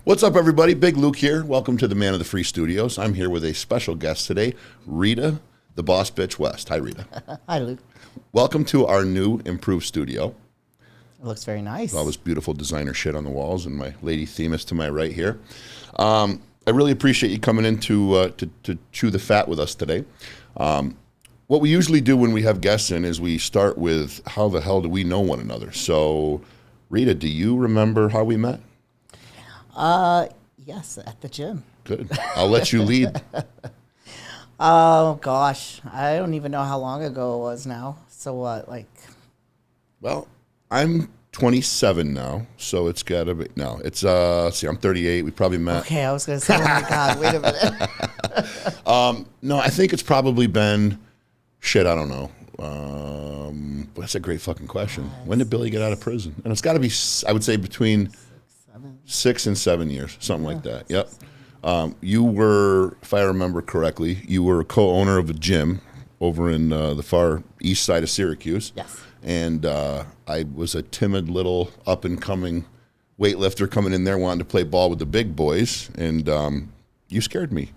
What's up, everybody? Big Luke here. Welcome to the Man of the Free Studios. I'm here with a special guest today, Rheta, the Boss Bitch West. Hi, Rheta. Hi, Luke. Welcome to our new improved studio. It looks very nice. All this beautiful designer shit on the walls, and my lady theme is to my right here. I really appreciate you coming in to chew the fat with us today. What we usually do when we have guests in is we start with how the hell do we know one another? So, Rheta, do you remember how we met? Yes, at the gym. Good. I'll let you lead. Oh, gosh. I don't even know how long ago it was now. So what, like? Well, I'm 27 now, so it's got to be, no, it's, see, I'm 38. We probably met. Okay, I was going to say, oh my God, wait a minute. No, I think it's probably been, shit, I don't know. That's a great fucking question. When did Billy get out of prison? And it's got to be, I would say, between 6 and 7 years, something like that. Yep. You were, if I remember correctly, you were a co-owner of a gym over in the far east side of Syracuse. Yes. And I was a timid little up-and-coming weightlifter coming in there wanting to play ball with the big boys, and you scared me.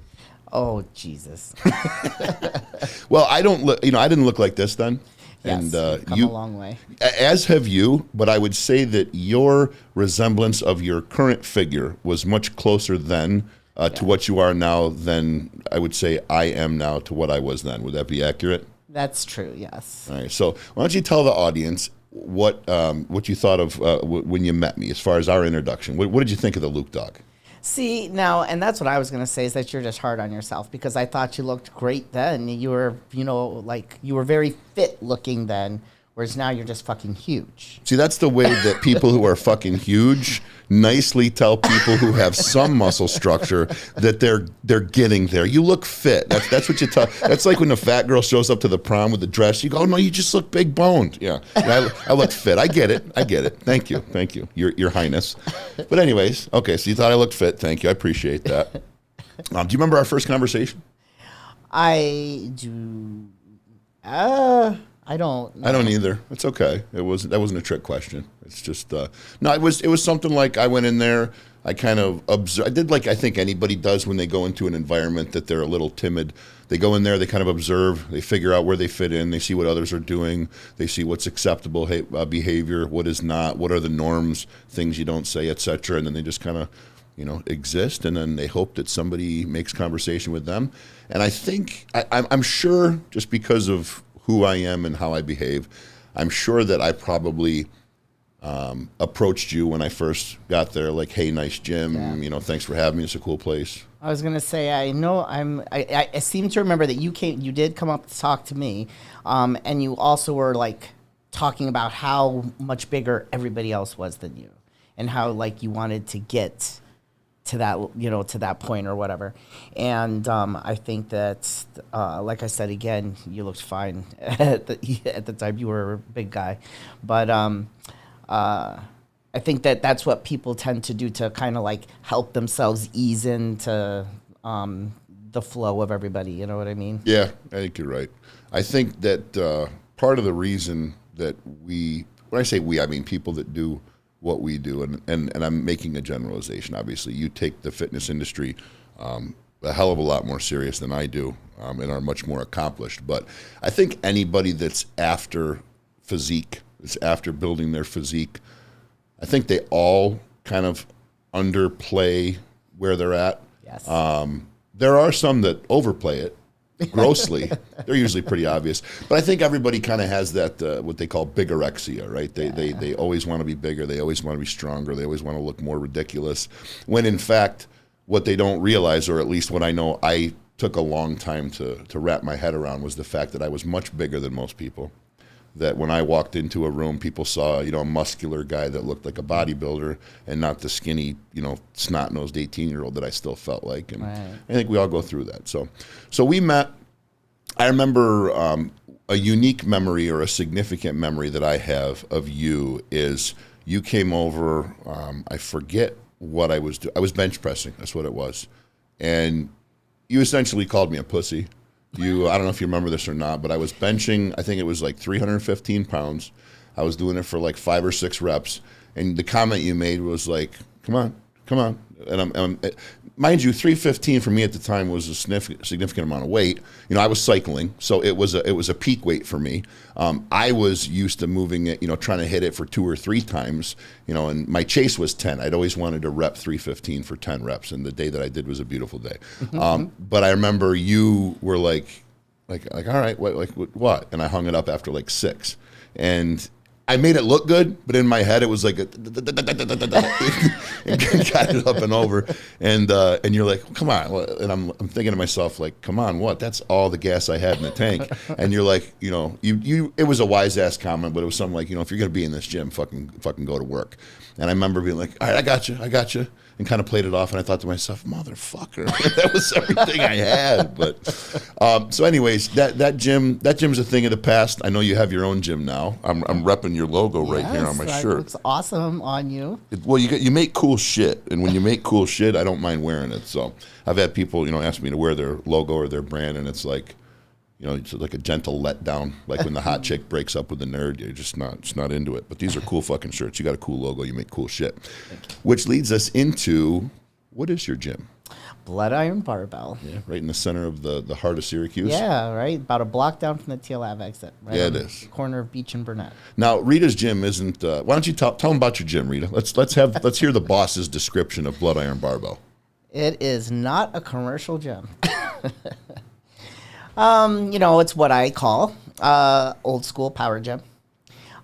Oh, Jesus. Well, I don't look, I didn't look like this then. Yes, And come a long way. As have you, but I would say that your resemblance of your current figure was much closer then to what you are now than I would say I am now to what I was then. Would that be accurate? That's true, yes. All right. So why don't you tell the audience what you thought of when you met me as far as our introduction? What did you think of the Luke dog? See, now, and that's what I was going to say, is that you're just hard on yourself, because I thought you looked great then. You were, you were very fit looking then, whereas now you're just fucking huge. See, that's the way that people who are fucking huge nicely tell people who have some muscle structure that they're getting there. You look fit. That's what you tell. That's like when a fat girl shows up to the prom with the dress. You go, oh, no, you just look big boned. Yeah, I look fit. I get it. Thank you, Your Highness. But anyways, okay. So you thought I looked fit. Thank you. I appreciate that. Do you remember our first conversation? I do. I don't know. I don't either. It's okay. That wasn't a trick question. It's just no. It was something like I went in there. I kind of observe. I did like I think anybody does when they go into an environment that they're a little timid. They go in there. They kind of observe. They figure out where they fit in. They see what others are doing. They see what's acceptable behavior, what is not, what are the norms, things you don't say, etc. And then they just kind of exist. And then they hope that somebody makes conversation with them. And I think I'm sure just because of who I am and how I behave, I'm sure that I probably approached you when I first got there, like, hey, nice gym, thanks for having me, it's a cool place. I was gonna say, I know I seem to remember that you did come up to talk to me, and you also were like talking about how much bigger everybody else was than you, and how like you wanted to get to that, to that point or whatever. And I think that, like I said, again, you looked fine at the time. You were a big guy. But I think that that's what people tend to do to kind of like help themselves ease into the flow of everybody. You know what I mean? Yeah, I think you're right. I think that part of the reason that when I say we, I mean people that do what we do, and I'm making a generalization, obviously. You take the fitness industry a hell of a lot more serious than I do, and are much more accomplished. But I think anybody that's after physique, that's after building their physique, I think they all kind of underplay where they're at. Yes. There are some that overplay it grossly. They're usually pretty obvious, but I think everybody kind of has that what they call bigorexia, right? They always want to be bigger, they always want to be stronger, they always want to look more ridiculous, when in fact what they don't realize, or at least what I know I took a long time to wrap my head around, was the fact that I was much bigger than most people. That when I walked into a room, people saw, a muscular guy that looked like a bodybuilder, and not the skinny, snot-nosed 18-year-old that I still felt like. And right. I think we all go through that. So we met. I remember a unique memory, or a significant memory that I have of you is you came over. I forget what I was doing. I was bench pressing. That's what it was. And you essentially called me a pussy. I don't know if you remember this or not, but I was benching, I think it was like 315 pounds. I was doing it for like 5 or 6 reps. And the comment you made was like, come Come on. And mind you, 315 for me at the time was a significant amount of weight. You know, I was cycling, so it was a peak weight for me. I was used to moving it, you know, trying to hit it for 2 or 3 times, you know, and my chase was 10. I'd always wanted to rep 315 for 10 reps, and the day that I did was a beautiful day. But I remember you were like, all right, what? And I hung it up after like 6. And I made it look good, but in my head it was like and got it up and over, and you're like, come on, and I'm thinking to myself like, come on, what? That's all the gas I had in the tank, and you're like, you know, you it was a wise ass comment, but it was something like, you know, if you're gonna be in this gym, fucking go to work. And I remember being like, all right, I got you, and kind of played it off, and I thought to myself, motherfucker, that was everything I had. But so anyways, that gym's a thing of the past. I know you have your own gym now. I'm repping your logo right here on my shirt. It looks awesome on you. Well, you make cool shit, and when you make cool shit, I don't mind wearing it. So I've had people, you know, ask me to wear their logo or their brand, and it's like, you know, it's like a gentle letdown, like when the hot chick breaks up with the nerd, you're just not into it. But these are cool fucking shirts. You got a cool logo, you make cool shit. Which leads us into, what is your gym? Blood Iron Barbell. Yeah, right in the center of the heart of Syracuse. Yeah, right. About a block down from the TL Ave exit. Right, yeah, it is. The corner of Beach and Burnett. Now, Rita's gym isn't. Why don't you tell them about your gym, Rita? Let's hear the boss's description of Blood Iron Barbell. It is not a commercial gym. You know, it's what I call old school power gym.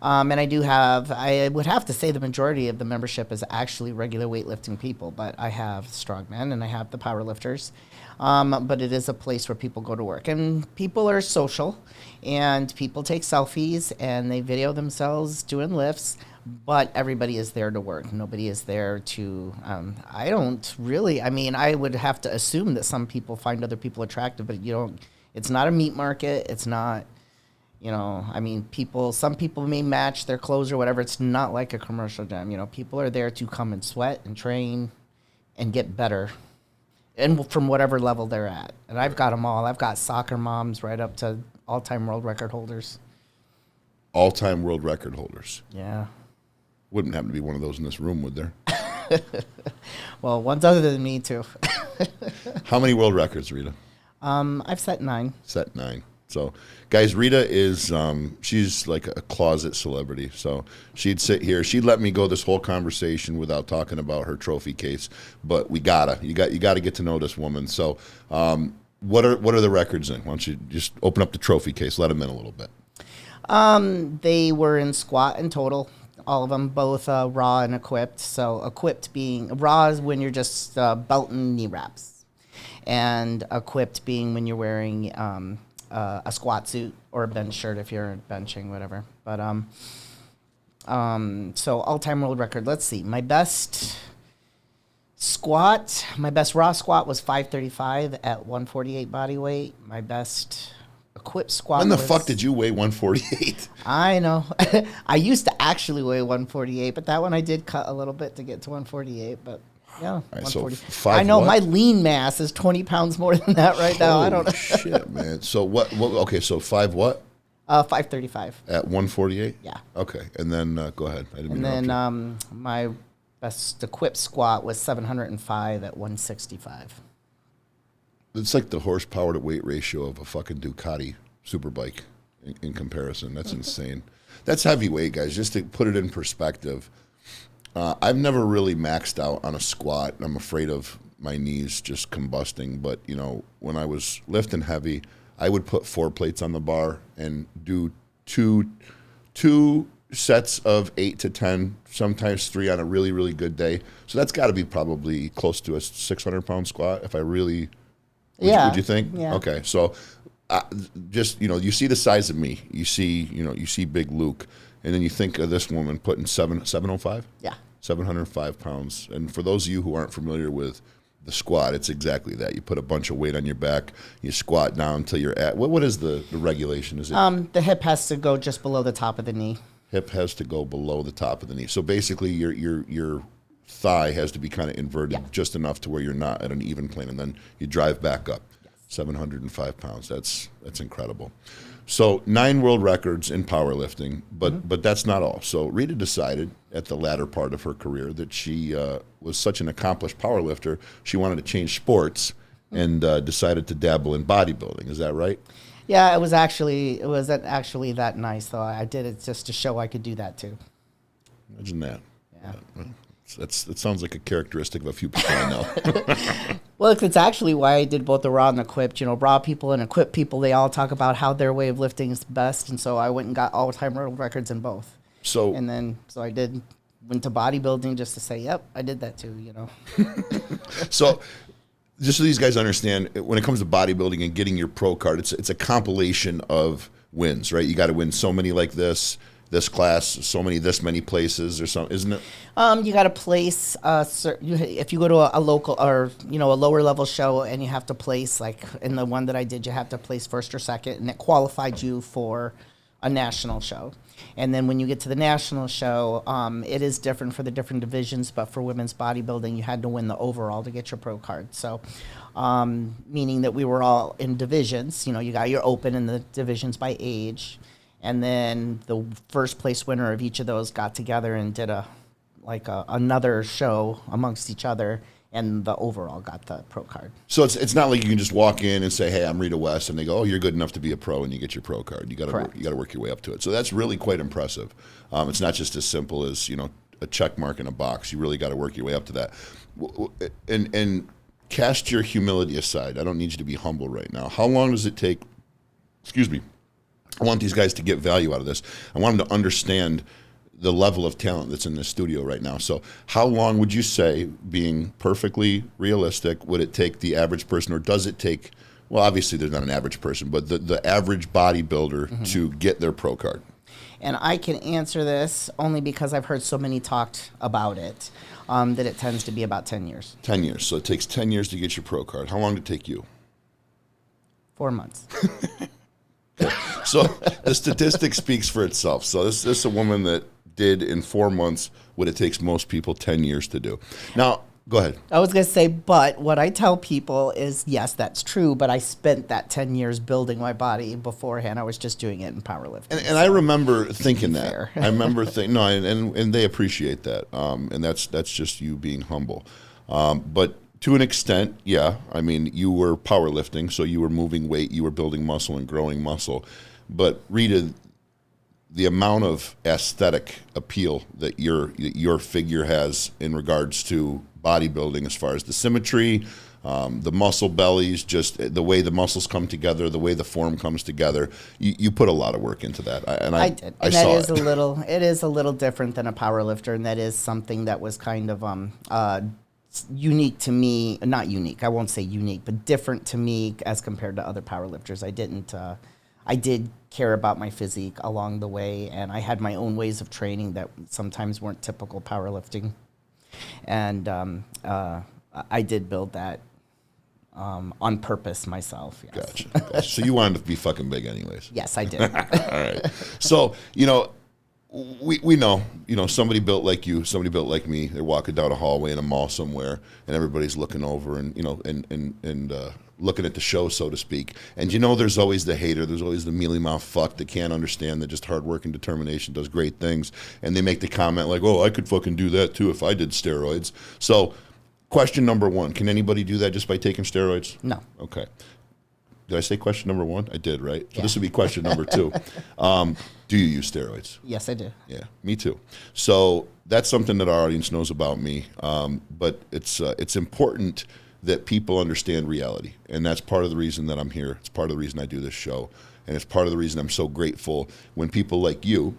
And I would have to say the majority of the membership is actually regular weightlifting people, but I have strongmen and I have the power lifters. But it is a place where people go to work, and people are social, and people take selfies and they video themselves doing lifts, but everybody is there to work. Nobody is there to, I would have to assume that some people find other people attractive, but it's not a meat market. It's not, you know, I mean, some people may match their clothes or whatever. It's not like a commercial gym. You know, people are there to come and sweat and train and get better, and from whatever level they're at. And I've got them all. I've got soccer moms right up to all-time world record holders. All-time world record holders. Yeah. Wouldn't happen to be one of those in this room, would there? Well, one's other than me, too. How many world records, Rita? I've set 9. Set 9. So, guys, Rita is, she's like a closet celebrity. So she'd sit here. She'd let me go this whole conversation without talking about her trophy case. But you gotta get to know this woman. So what are the records in? Why don't you just open up the trophy case, let them in a little bit. They were in squat and total. All of them, both raw and equipped. So equipped being, raw is when you're just belting knee wraps. And equipped being when you're wearing a squat suit or a bench shirt if you're benching, whatever. But so all-time world record. Let's see. My best raw squat was 535 at 148 body weight. My best equipped squat. When the fuck did you weigh 148? I know. I used to actually weigh 148, but that one I did cut a little bit to get to 148, but yeah, right, so I know my lean mass is 20 pounds more than that right now. I don't know. Shit, man. So what? Okay, so 535 at 148. Yeah. Okay, and then go ahead. I didn't mean to and interrupt then my best equipped squat was 705 at 165. It's like the horsepower to weight ratio of a fucking Ducati superbike in comparison. That's insane. That's heavyweight, guys. Just to put it in perspective. I've never really maxed out on a squat. I'm afraid of my knees just combusting. But, you know, when I was lifting heavy, I would put 4 plates on the bar and do two sets of 8 to 10, sometimes 3 on a really, really good day. So that's got to be probably close to a 600-pound squat if I really... Would you think? Yeah. Okay, so just, you know, you see the size of me. You see big Luke. And then you think of this woman putting 705? Yeah. 705 pounds. And for those of you who aren't familiar with the squat, it's exactly that. You put a bunch of weight on your back, you squat down until you're at, what is the regulation? Is it? The hip has to go just below the top of the knee. Hip has to go below the top of the knee. So basically your thigh has to be kind of inverted just enough to where you're not at an even plane, and then you drive back up. Yes. 705 pounds. That's incredible. So 9 world records in powerlifting, but that's not all. So Rheta decided at the latter part of her career that she was such an accomplished powerlifter, she wanted to change sports and decided to dabble in bodybuilding. Is that right? Yeah, it wasn't actually that nice though. I did it just to show I could do that too. Imagine that. Yeah. That sounds like a characteristic of a few people I know. Well, it's actually why I did both the raw and the equipped. You know, raw people and equipped people, they all talk about how their way of lifting is the best, and so I went and got all-time world records in both. So I went to bodybuilding just to say, yep, I did that too. You know. So, just so these guys understand, when it comes to bodybuilding and getting your pro card, it's a compilation of wins, right? You got to win so many like this class, so many, this many places or something, isn't it? You got to place, if you go to a local or, a lower level show and you have to place, like in the one that I did, you have to place first or second, and it qualified you for a national show. And then when you get to the national show, it is different for the different divisions, but for women's bodybuilding, you had to win the overall to get your pro card. So, meaning that we were all in divisions. You got your open in the divisions by age. And then the first place winner of each of those got together and did another show amongst each other, and the overall got the pro card. So it's not like you can just walk in and say, "Hey, I'm Rheta West," and they go, "Oh, you're good enough to be a pro," and you get your pro card. You got to work your way up to it. So that's really quite impressive. It's not just as simple as a check mark in a box. You really got to work your way up to that. And cast your humility aside. I don't need you to be humble right now. How long does it take? Excuse me. I want these guys to get value out of this. I want them to understand the level of talent that's in this studio right now. So how long would you say, being perfectly realistic, would it take the average person, or does it take, well, obviously there's not an average person, but the average bodybuilder to get their pro card? And I can answer this only because I've heard so many talked about it, that it tends to be about 10 years. 10 years. So it takes 10 years to get your pro card. How long did it take you? 4 months. So the statistic speaks for itself. So this is a woman that did in 4 months what it takes most people 10 years to do. Now, go ahead. I was going to say, but what I tell people is, yes, that's true, but I spent that 10 years building my body beforehand. I was just doing it in powerlifting. And I remember thinking that. I remember thinking, no, and they appreciate that. And that's just you being humble. But to an extent, yeah. I mean, you were powerlifting, so you were moving weight, you were building muscle and growing muscle. But Rheta, the amount of aesthetic appeal that your figure has in regards to bodybuilding, as far as the symmetry, the muscle bellies, just the way the muscles come together, the way the form comes together, you put a lot of work into that. I did. And that is it is a little different than a powerlifter, and that is something that was kind of unique to me. Not unique, I won't say unique, but different to me as compared to other powerlifters. I did care about my physique along the way, and I had my own ways of training that sometimes weren't typical powerlifting. And I did build that on purpose myself. Yes. Gotcha. So you wanted to be fucking big anyways. Yes, I did. All right. So, we know, somebody built like you, somebody built like me. They're walking down a hallway in a mall somewhere, and everybody's looking over and looking at the show, so to speak. And there's always the hater. There's always the mealy-mouthed fuck that can't understand that just hard work and determination does great things. And they make the comment like, "Oh, I could fucking do that too if I did steroids." So, question number one: can anybody do that just by taking steroids? No. Okay. Did I say question number one? I did, right? So yeah. This would be question number two. Do you use steroids? Yes, I do. Yeah, me too. So that's something that our audience knows about me. But it's important that people understand reality. And that's part of the reason that I'm here. It's part of the reason I do this show. And it's part of the reason I'm so grateful when people like you,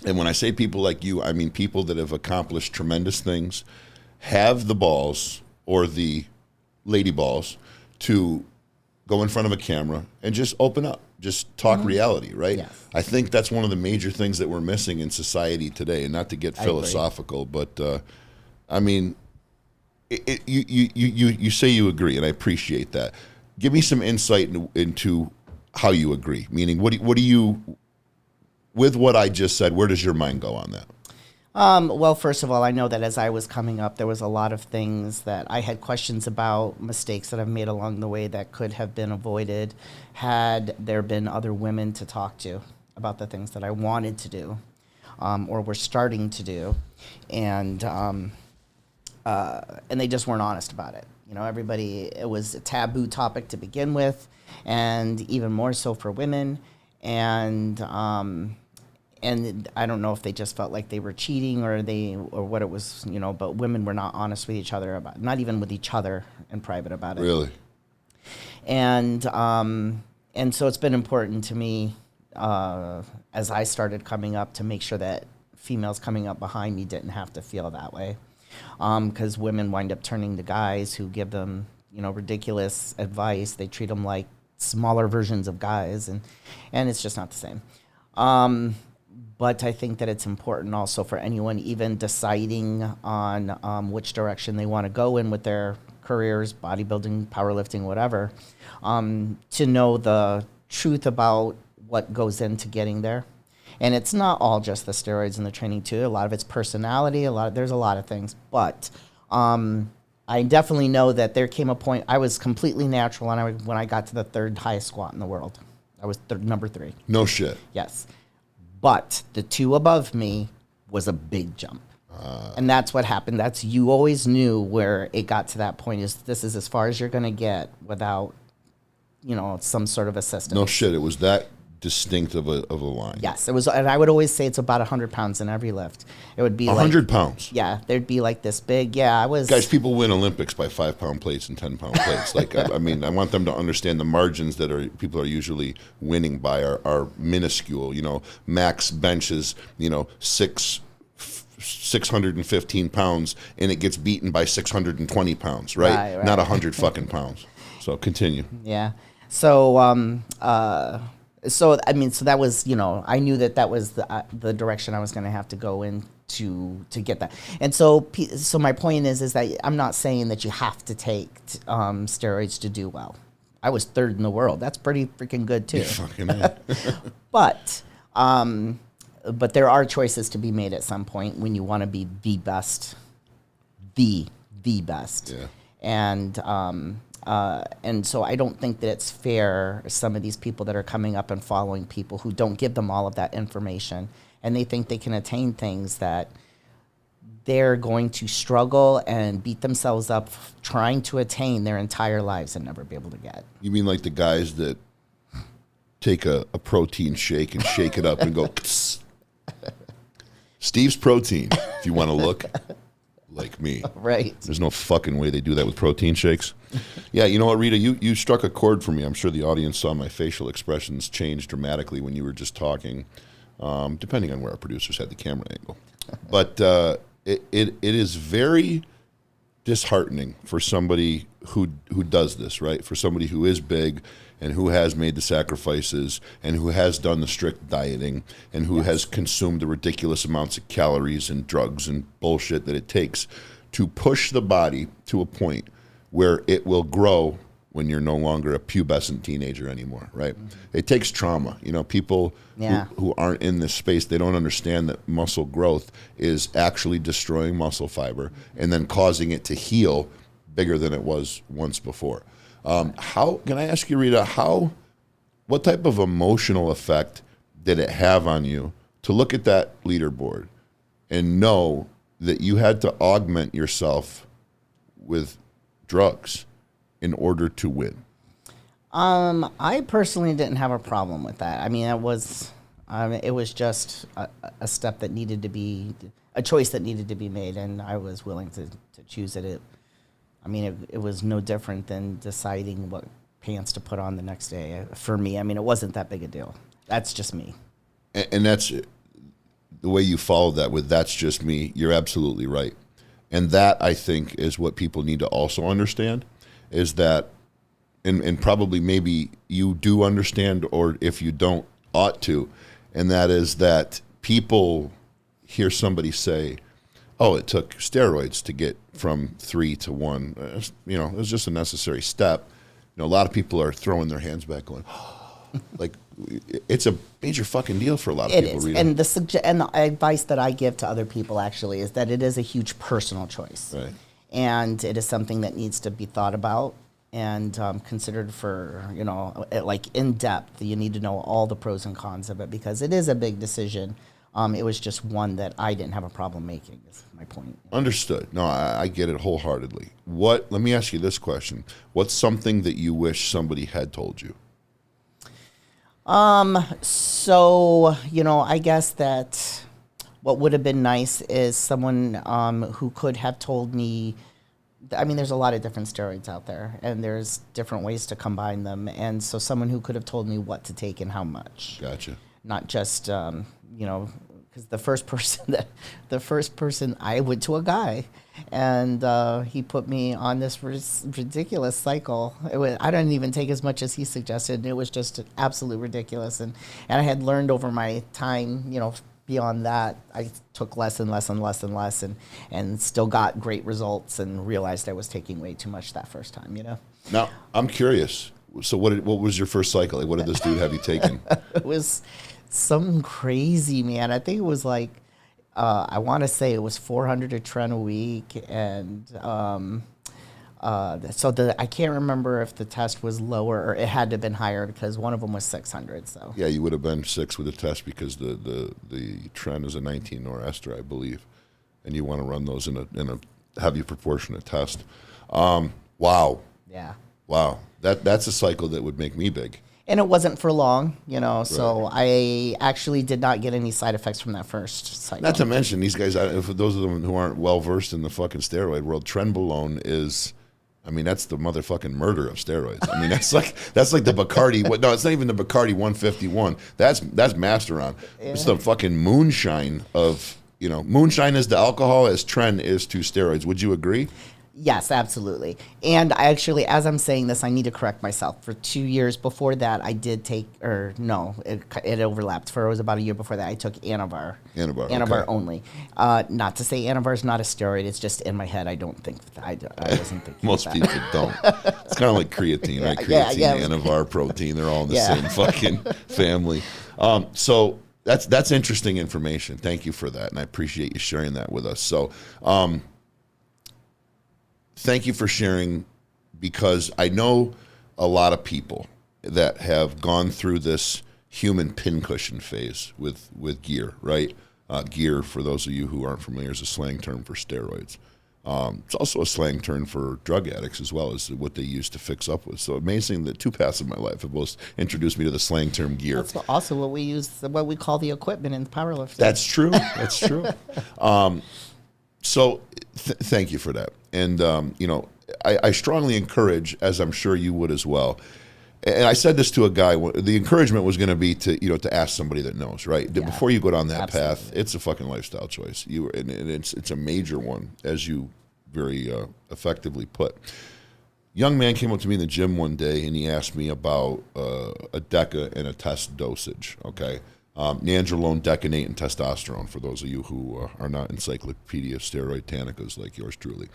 and when I say people like you, I mean people that have accomplished tremendous things, have the balls or the lady balls to go in front of a camera and just open up, just talk reality, right? Yes. I think that's one of the major things that we're missing in society today. And not to get philosophical, but I mean, you say you agree, and I appreciate that. Give me some insight into how you agree. Meaning, what do you, with what I just said, where does your mind go on that? Well, first of all, I know that as I was coming up, there was a lot of things that I had questions about, mistakes that I've made along the way that could have been avoided had there been other women to talk to about the things that I wanted to do, or were starting to do, and they just weren't honest about it. You know, it was a taboo topic to begin with, and even more so for women, and I don't know if they just felt like they were cheating or what it was, you know, but women were not honest with each other about, not even with each other in private about it. Really? And so it's been important to me, as I started coming up, to make sure that females coming up behind me didn't have to feel that way. Because women wind up turning to guys who give them, you know, ridiculous advice. They treat them like smaller versions of guys, and it's just not the same. But I think that it's important also for anyone even deciding on which direction they want to go in with their careers, bodybuilding, powerlifting, whatever, to know the truth about what goes into getting there. And it's not all just the steroids and the training too. A lot of it's personality. There's a lot of things. But I definitely know that there came a point I was completely natural when I got to the third highest squat in the world. I was number 3. No shit. Yes. But the 2 above me was a big jump. And that's what happened. You always knew where it got to that point, is this is as far as you're going to get without, you know, some sort of assistance. No shit. It was that distinct of a line. Yes, it was. And I would always say it's about 100 pounds in every lift. It would be 100 pounds. Yeah, there'd be like this big. Yeah, I was. Guys, people win Olympics by 5-pound plates and 10-pound plates. Like, I mean, I want them to understand the margins that people are usually winning by are minuscule. You know, max benches, you know, 615 pounds, and it gets beaten by 620 pounds, right? Not 100 fucking pounds. So continue. Yeah. So so that was, you know, I knew that was the direction I was going to have to go in to get that. And so my point is that I'm not saying that you have to take steroids to do well. I was 3rd in the world. That's pretty freaking good too. Fucking But there are choices to be made at some point when you want to be the best, the best. Yeah. And so I don't think that it's fair, some of these people that are coming up and following people who don't give them all of that information, and they think they can attain things that they're going to struggle and beat themselves up trying to attain their entire lives and never be able to get. You mean like the guys that take a protein shake and shake it up and go, Steve's Protein, if you want to look like me. Right. There's no fucking way they do that with protein shakes. Yeah, you know what, Rheta, you struck a chord for me. I'm sure the audience saw my facial expressions change dramatically when you were just talking, depending on where our producers had the camera angle. But it is very disheartening for somebody who does this, right? For somebody who is big and who has made the sacrifices and who has done the strict dieting and who has consumed the ridiculous amounts of calories and drugs and bullshit that it takes to push the body to a point where it will grow when you're no longer a pubescent teenager anymore, right? Mm-hmm. It takes trauma. You know, people who aren't in this space, they don't understand that muscle growth is actually destroying muscle fiber and then causing it to heal bigger than it was once before. How can I ask you, Rheta, what type of emotional effect did it have on you to look at that leaderboard and know that you had to augment yourself with drugs in order to win? I personally didn't have a problem with that. I mean, it was just a step that needed to be, a choice that needed to be made, and I was willing to choose it. It was no different than deciding what pants to put on the next day. For me, it wasn't that big a deal. That's just me. And that's the way you followed that with "that's just me." You're absolutely right. And that, I think, is what people need to also understand, is that, and probably maybe you do understand, or if you don't, ought to, and that is that people hear somebody say, oh, it took steroids to get from 3 to 1. It was just a necessary step. A lot of people are throwing their hands back going, like, it's a major fucking deal for a lot of It people. is, Rheta. and the advice that I give to other people actually is that it is a huge personal choice, Right. and it is something that needs to be thought about and considered for like in depth. You need to know all the pros and cons of it because it is a big decision. It was just one that I didn't have a problem making. Is my point. Understood. No, I get it wholeheartedly. Let me ask you this question. What's something that you wish somebody had told you? So, I guess that what would have been nice is someone who could have told me. I mean, there's a lot of different steroids out there, and there's different ways to combine them. And so, someone who could have told me what to take and how much. Gotcha. Not just, because the first person I went to a guy, and he put me on this ridiculous cycle. I didn't even take as much as he suggested. It was just absolutely ridiculous, and I had learned over my time, beyond that, I took less and less and less and less, and still got great results, and realized I was taking way too much that first time. Now, I'm curious. So what was your first cycle? Like, what did this dude have you taking? It was something crazy, man. I think it was like, I want to say it was 400 of tren a week, and I can't remember if the test was lower or it had to have been higher because one of them was 600. So Yeah, you would have been 6 with the test because the tren is a 19 norester, I believe, and you want to run those in a heavy proportionate test. Wow, yeah, that's a cycle that would make me big. and it wasn't for long, So I actually did not get any side effects from that first cycle. Not to mention these guys. For those of them who aren't well versed in the fucking steroid world, trenbolone is. I mean, that's the motherfucking murder of steroids. I mean, that's like the Bacardi. No, it's not even the Bacardi 151. That's Masteron. Yeah. It's the fucking moonshine of moonshine is the alcohol as tren is to steroids. Would you agree? Yes, absolutely. And I actually, as I'm saying this, I need to correct myself. For 2 years before that, I did take, it overlapped. It was about a year before that, I took Anavar. Anavar okay. only. Not to say Anavar is not a steroid. It's just in my head. I don't think I wasn't thinking. Most people don't. It's kind of like creatine, right? Creatine, Anavar, protein. They're all in the same fucking family. So that's interesting information. Thank you for that, and I appreciate you sharing that with us. So. Thank you for sharing, because I know a lot of people that have gone through this human pincushion phase with gear, right? Gear, for those of you who aren't familiar, is a slang term for steroids. It's also a slang term for drug addicts as well, as what they use to fix up with. So amazing that 2 paths of my life have both introduced me to the slang term gear. That's also what we call the equipment in powerlifting. That's true. That's true. So thank you for that. And, I strongly encourage, as I'm sure you would as well, and I said this to a guy, the encouragement was going to be to ask somebody that knows, right? Yeah, before you go down that path, it's a fucking lifestyle choice. And it's a major one, as you very effectively put. Young man came up to me in the gym one day, and he asked me about a DECA and a test dosage, okay? Nandrolone, decanate, and testosterone, for those of you who are not encyclopedia steroid tanicas like yours truly.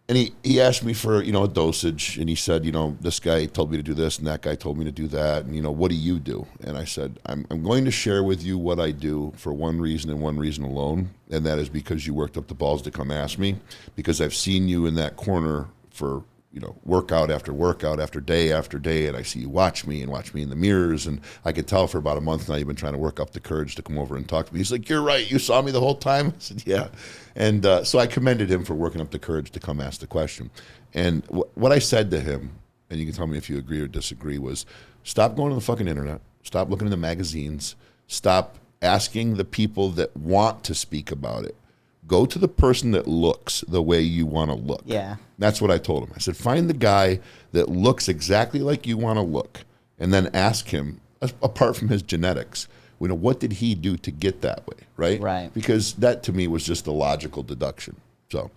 And he asked me for, a dosage, and he said, this guy told me to do this, and that guy told me to do that, and, what do you do? And I said, I'm going to share with you what I do for one reason and one reason alone, and that is because you worked up the balls to come ask me, because I've seen you in that corner for workout after day, and I see you watch me in the mirrors, and I could tell for about a month now you've been trying to work up the courage to come over and talk to me. He's like, you're right, you saw me the whole time? I said, yeah. And so I commended him for working up the courage to come ask the question. And what I said to him, and you can tell me if you agree or disagree, was stop going to the fucking internet, stop looking in the magazines, stop asking the people that want to speak about it. Go to the person that looks the way you want to look. Yeah. That's what I told him. I said, find the guy that looks exactly like you want to look, and then ask him, apart from his genetics, what did he do to get that way, right? Right. Because that, to me, was just a logical deduction. So,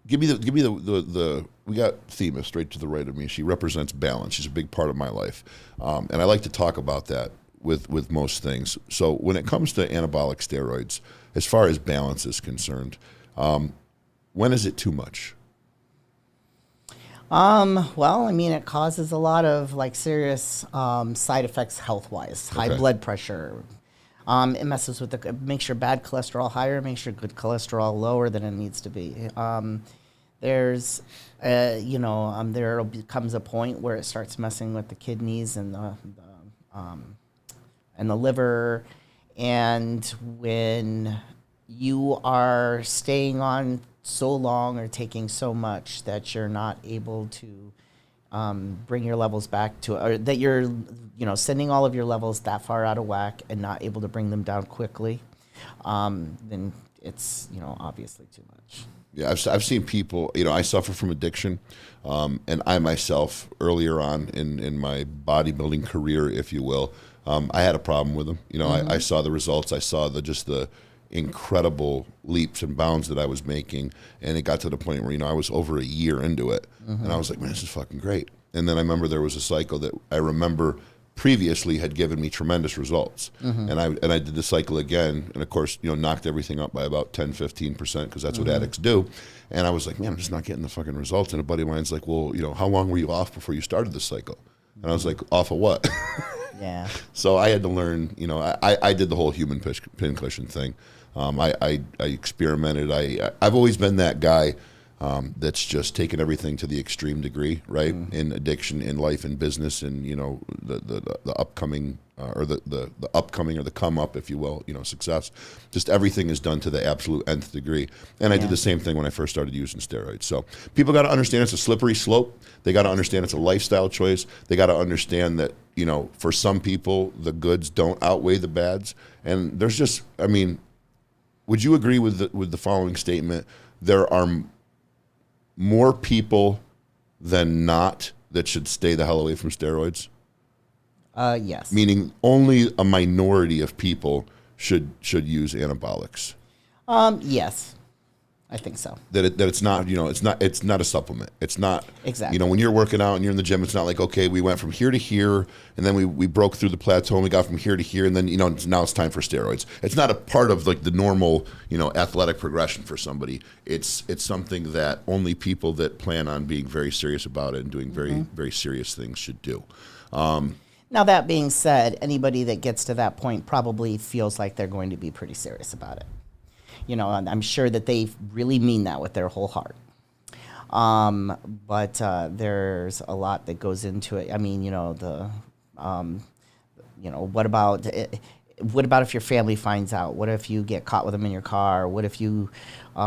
give me the we got Themis right to the right of me. She represents balance. She's a big part of my life, and I like to talk about that with most things. So when it comes to anabolic steroids, as far as balance is concerned, when is it too much? Well, I mean, it causes a lot of like serious side effects health-wise. High Okay. blood pressure. It messes with it makes your bad cholesterol higher, makes your good cholesterol lower than it needs to be. There's, there becomes a point where it starts messing with the kidneys and the liver, and when you are staying on so long or taking so much that you're not able to bring your levels back to, or that you're, sending all of your levels that far out of whack and not able to bring them down quickly, then it's, obviously too much. Yeah, I've seen people, I suffer from addiction, and I myself, earlier on in my bodybuilding career, if you will, I had a problem with them. I saw the results. I saw the incredible leaps and bounds that I was making, and it got to the point where, I was over a year into it, and I was like, man, this is fucking great. And then I remember there was a cycle that I remember previously had given me tremendous results. And I did the cycle again, and of course, knocked everything up by about 10-15%, because that's what addicts do. And I was like, man, I'm just not getting the fucking results. And a buddy of mine's like, well, how long were you off before you started the cycle? And I was like, off of what? Yeah. So I had to learn, I did the whole human pincushion thing. I experimented. I've always been that guy that's just taken everything to the extreme degree, right? In addiction, in life, in business, and the upcoming or the upcoming or the come up, if you will, success. Just everything is done to the absolute nth degree. And I did the same thing when I first started using steroids. So people got to understand it's a slippery slope. They got to understand it's a lifestyle choice. They got to understand that for some people the goods don't outweigh the bads. And there's just, would you agree with the following statement? There are more people than not that should stay the hell away from steroids? Yes. Meaning only a minority of people should use anabolics. Yes, I think so. That it's not, it's not a supplement. It's not Exactly. when you're working out and you're in the gym, it's not like, okay, we went from here to here, and then we broke through the plateau and we got from here to here, and then now it's time for steroids. It's not a part of like the normal athletic progression for somebody. It's something that only people that plan on being very serious about it and doing very very serious things should do. Now, that being said, anybody that gets to that point probably feels like they're going to be pretty serious about it. And I'm sure that they really mean that with their whole heart. But there's a lot that goes into it. What about if your family finds out? What if you get caught with them in your car? What if you, if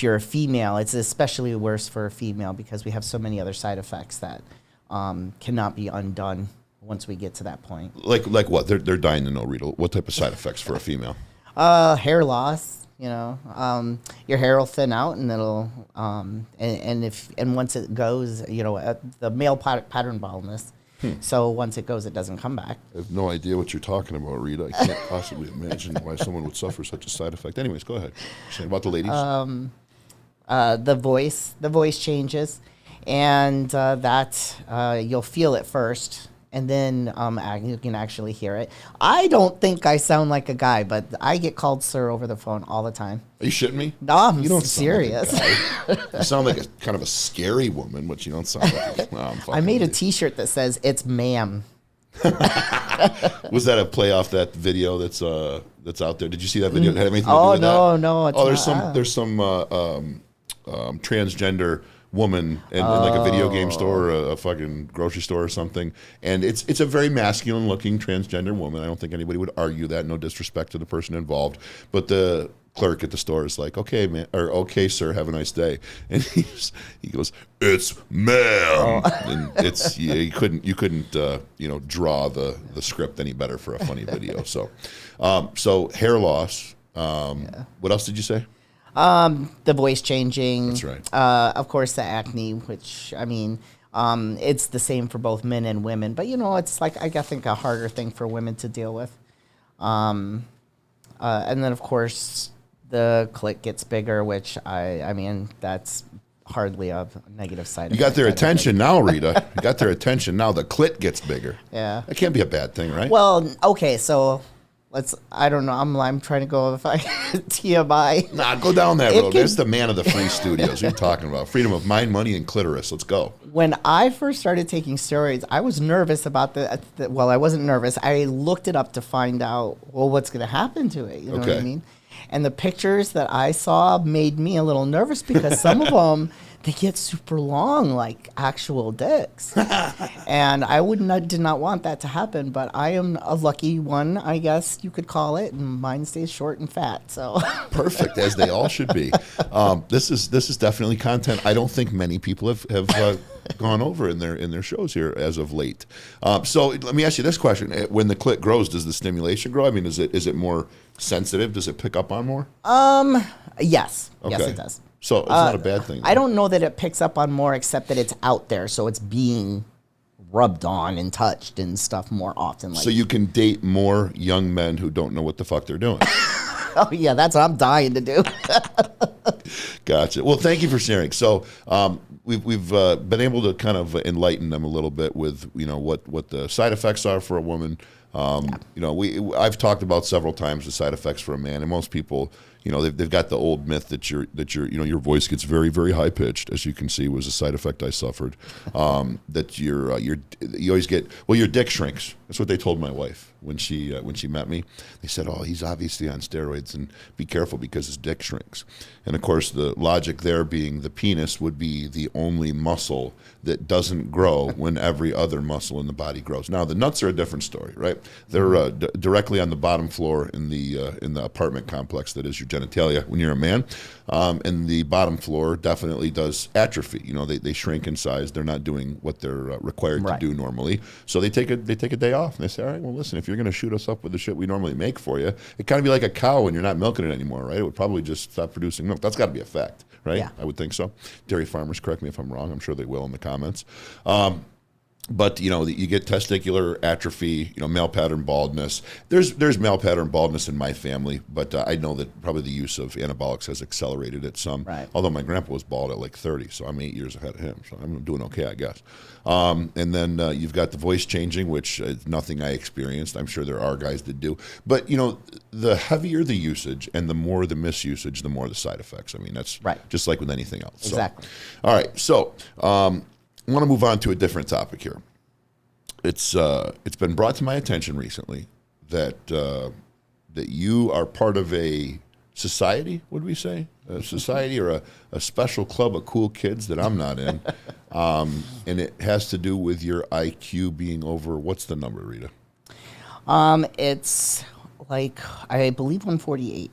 you're a female, it's especially worse for a female because we have so many other side effects that cannot be undone once we get to that point. Like what? They're dying to know, Rita. What type of side effects for a female? Hair loss. Your hair will thin out, and it'll and once it goes, the male pattern baldness. So once it goes, it doesn't come back. I have no idea what you're talking about, Rita. I can't possibly imagine why someone would suffer such a side effect. Anyways, go ahead. Saying about the ladies. The voice changes, and that you'll feel it first, and then you can actually hear it. I don't think I sound like a guy, but I get called sir over the phone all the time. Are you shitting me? No, I'm You don't serious. Sound like a guy. You sound like a kind of a scary woman, but you don't sound like. I made a T-shirt that says "It's ma'am." Was that a play off that video that's out there? Did you see that video? Had anything to do Oh with that? no! It's There's some transgender woman in like a video game store or a fucking grocery store or something, and it's a very masculine looking transgender woman. I don't think anybody would argue that. No disrespect to the person involved, but the clerk at the store is like, okay, man, or okay, sir, have a nice day. And he goes, it's ma'am. And it's you couldn't draw the script any better for a funny video. So hair loss. What else did you say? The voice changing. That's right. Of course, the acne, which it's the same for both men and women. But it's like I think a harder thing for women to deal with. And then of course the clit gets bigger, which that's hardly a negative side effect. You got their attention now, Rita. You got their attention now. The clit gets bigger. Yeah. That can't be a bad thing, right? Well, okay, so I don't know. I'm trying to go if I TMI. Nah, go down that It road. can- That's the man of the free studios. What are you talking about? Freedom of mind, money, and clitoris. Let's go. When I first started taking steroids, I was nervous about well, I wasn't nervous. I looked it up to find out, well, what's going to happen to it. You know what I Okay. mean? And the pictures that I saw made me a little nervous because some of them, they get super long, like actual dicks. And did not want that to happen, but I am a lucky one, I guess you could call it, and mine stays short and fat. So Perfect, as they all should be. This is definitely content I don't think many people have gone over in their shows here as of late. So let me ask you this question: when the clit grows, does the stimulation grow? I mean, is it more sensitive? Does it pick up on more? yes, yes, Okay. it does. So it's not a bad thing. I don't know that it picks up on more, except that it's out there, so it's being rubbed on and touched and stuff more often. Like, So you can date more young men who don't know what the fuck they're doing. oh yeah, that's what I'm dying to do. Gotcha. Well, thank you for sharing. So we've been able to kind of enlighten them a little bit with what the side effects are for a woman. I've talked about several times the side effects for a man, and most people, they've got the old myth that your voice gets very, very high pitched, as you can see was a side effect I suffered. That you always get, well, your dick shrinks. That's what they told my wife when she met me. They said, oh, he's obviously on steroids, and be careful because his dick shrinks. And of course, the logic there being the penis would be the only muscle that doesn't grow when every other muscle in the body grows. Now, the nuts are a different story, right? They're directly on the bottom floor in the apartment complex that is your genitalia when you're a man. And the bottom floor definitely does atrophy. They shrink in size. They're not doing what they're required Right. to do normally. So they take a day off, and they say, all right, well, listen, if you're going to shoot us up with the shit we normally make for you, it kind of be like a cow when you're not milking it anymore, right? It would probably just stop producing milk. That's got to be a fact, right? Yeah. I would think so. Dairy farmers, correct me if I'm wrong. I'm sure they will in the comments. But you get testicular atrophy, male pattern baldness. There's male pattern baldness in my family, but I know that probably the use of anabolics has accelerated it some. Right. Although my grandpa was bald at like 30, so I'm 8 years ahead of him, so I'm doing okay, I guess. And then you've got the voice changing, which is nothing I experienced. I'm sure there are guys that do. But the heavier the usage and the more the misusage, the more the side effects. I mean, that's Right. just like with anything else. Exactly. So, all right, so. I want to move on to a different topic here. It's been brought to my attention recently that you are part of a society, would we say? A society or a special club of cool kids that I'm not in. And it has to do with your IQ being over, what's the number, Rita? It's like, I believe 148.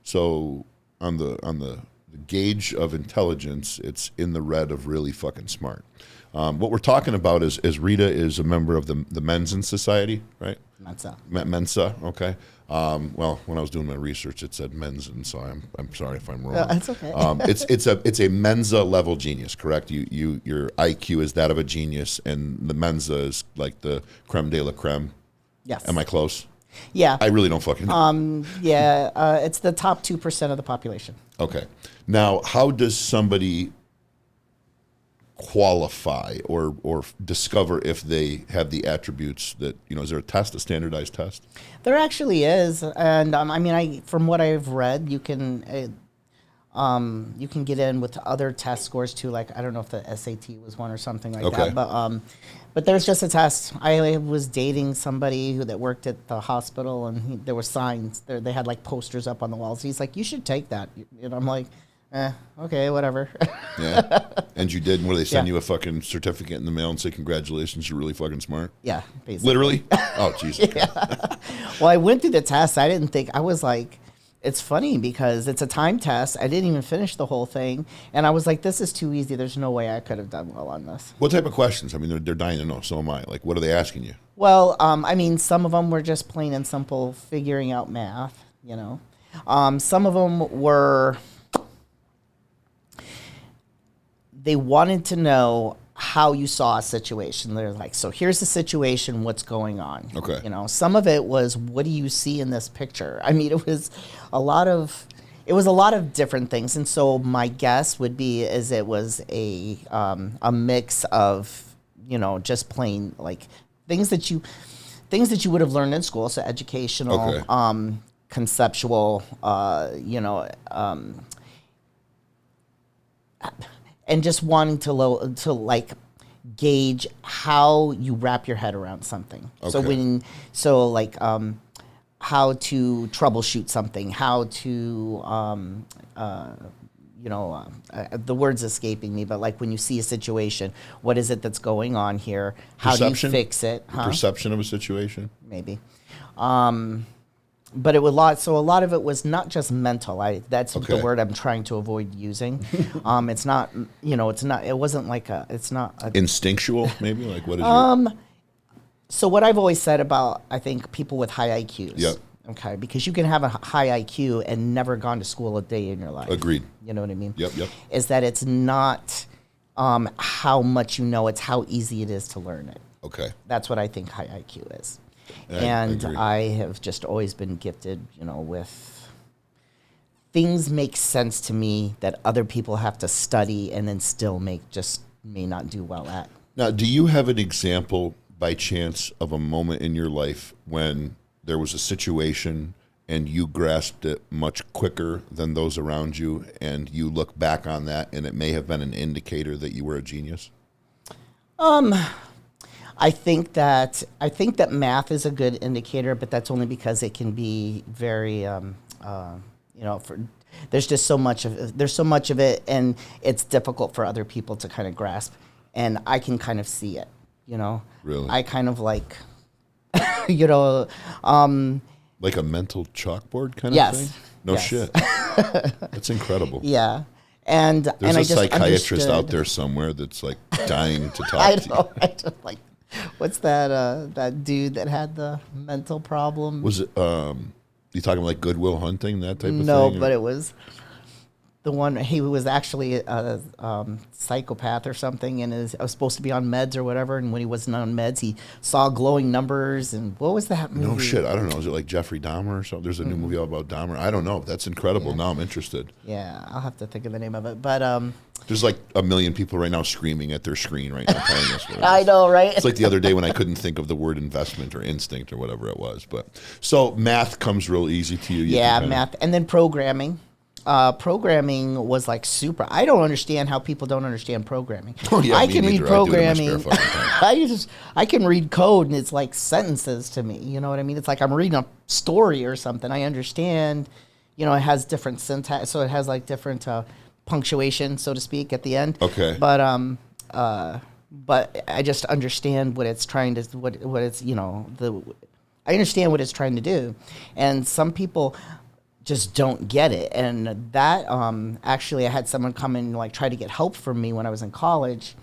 So on the gauge of intelligence, it's in the red of really fucking smart. What we're talking about is Rita is a member of the Mensa Society, right? Mensa. Mensa, okay. Well, when I was doing my research, it said Mensa, so I'm sorry if I'm wrong. That's okay. It's a Mensa level genius, correct? Your IQ is that of a genius, and the Mensa is like the creme de la creme. Yes. Am I close? Yeah. I really don't fucking know. It's the top 2% of the population. Okay. Now, how does somebody qualify or discover if they have the attributes that, is there a standardized test? There actually is, and from what I've read, you can get in with other test scores too. Like I don't know if the SAT was one or something like Okay. that, but there's just a test. I was dating somebody that worked at the hospital, and there were signs there. They had like posters up on the walls. He's like, "You should take that," and I'm like, okay, whatever. Yeah. And you did, and where they send Yeah. you a fucking certificate in the mail and say, congratulations, you're really fucking smart? Yeah, basically. Literally? Oh, Jesus. Well, I went through the test. I didn't think, I was like, it's funny because it's a time test. I didn't even finish the whole thing. And I was like, this is too easy. There's no way I could have done well on this. What type of questions? I mean, they're dying to know. So am I. Like, what are they asking you? Well, some of them were just plain and simple figuring out math, Some of them were, they wanted to know how you saw a situation. They're like, so here's the situation, what's going on? Okay. Some of it was, what do you see in this picture? I mean, it was a lot of different things. And so my guess would be is it was a mix of, just plain like things that things that you would have learned in school, so educational, Okay. Conceptual, and just wanting to like gauge how you wrap your head around something. Okay. How to troubleshoot something, how to the word's escaping me, but like when you see a situation, what is it that's going on here? How Perception? do you fix it? The perception of a situation? Maybe. But a lot of it was not just mental. That's the Okay. word I'm trying to avoid using. It's not, it wasn't like it's not a, Instinctual, maybe? Like, what is your... so what I've always said about, I think, people with high IQs. Yep. Okay, because you can have a high IQ and never gone to school a day in your life. Agreed. You know what I mean? Yep. Is that it's not how much you know, it's how easy it is to learn it. Okay. That's what I think high IQ is. I And agree. I have just always been gifted, with things make sense to me that other people have to study and then still may not do well at. Now, do you have an example, by chance, of a moment in your life when there was a situation and you grasped it much quicker than those around you, and you look back on that and it may have been an indicator that you were a genius? I think that math is a good indicator, but that's only because it can be very, there's just so much of it, and it's difficult for other people to kind of grasp, and I can kind of see it. Really? I kind of like, Like a mental chalkboard kind of Yes. thing? No Yes. shit. That's incredible. yeah, and There's I a just psychiatrist out understood- there somewhere that's like dying to talk I to you. know. I just like, what's that dude that had the mental problem? Was it, you talking like Goodwill Hunting, that type of thing? No, or- but it was the one. He was actually a psychopath or something, and was supposed to be on meds or whatever. And when he wasn't on meds, he saw glowing numbers. And what was that movie? No shit, I don't know. Is it like Jeffrey Dahmer or something? There's a new movie all about Dahmer. I don't know. That's incredible. Now I'm interested. Yeah, I'll have to think of the name of it. But There's like a million people right now screaming at their screen right now telling us what it I is. know, right? It's like the other day when I couldn't think of the word investment or instinct or whatever it was. But so math comes real easy to you. You Yeah, can kinda- math, and then programming. Programming was like super. I don't understand how people don't understand programming. Oh, yeah, I me can read neither. I do it in my programming. spare fucking time. I can read code, and it's like sentences to me. You know what I mean? It's like I'm reading a story or something. I understand. It has different syntax, so it has like different punctuation, so to speak, at the end. Okay. But I just understand what it's trying to what it's I understand what it's trying to do, and some people just don't get it. And that actually, I had someone come and like try to get help from me when I was in college,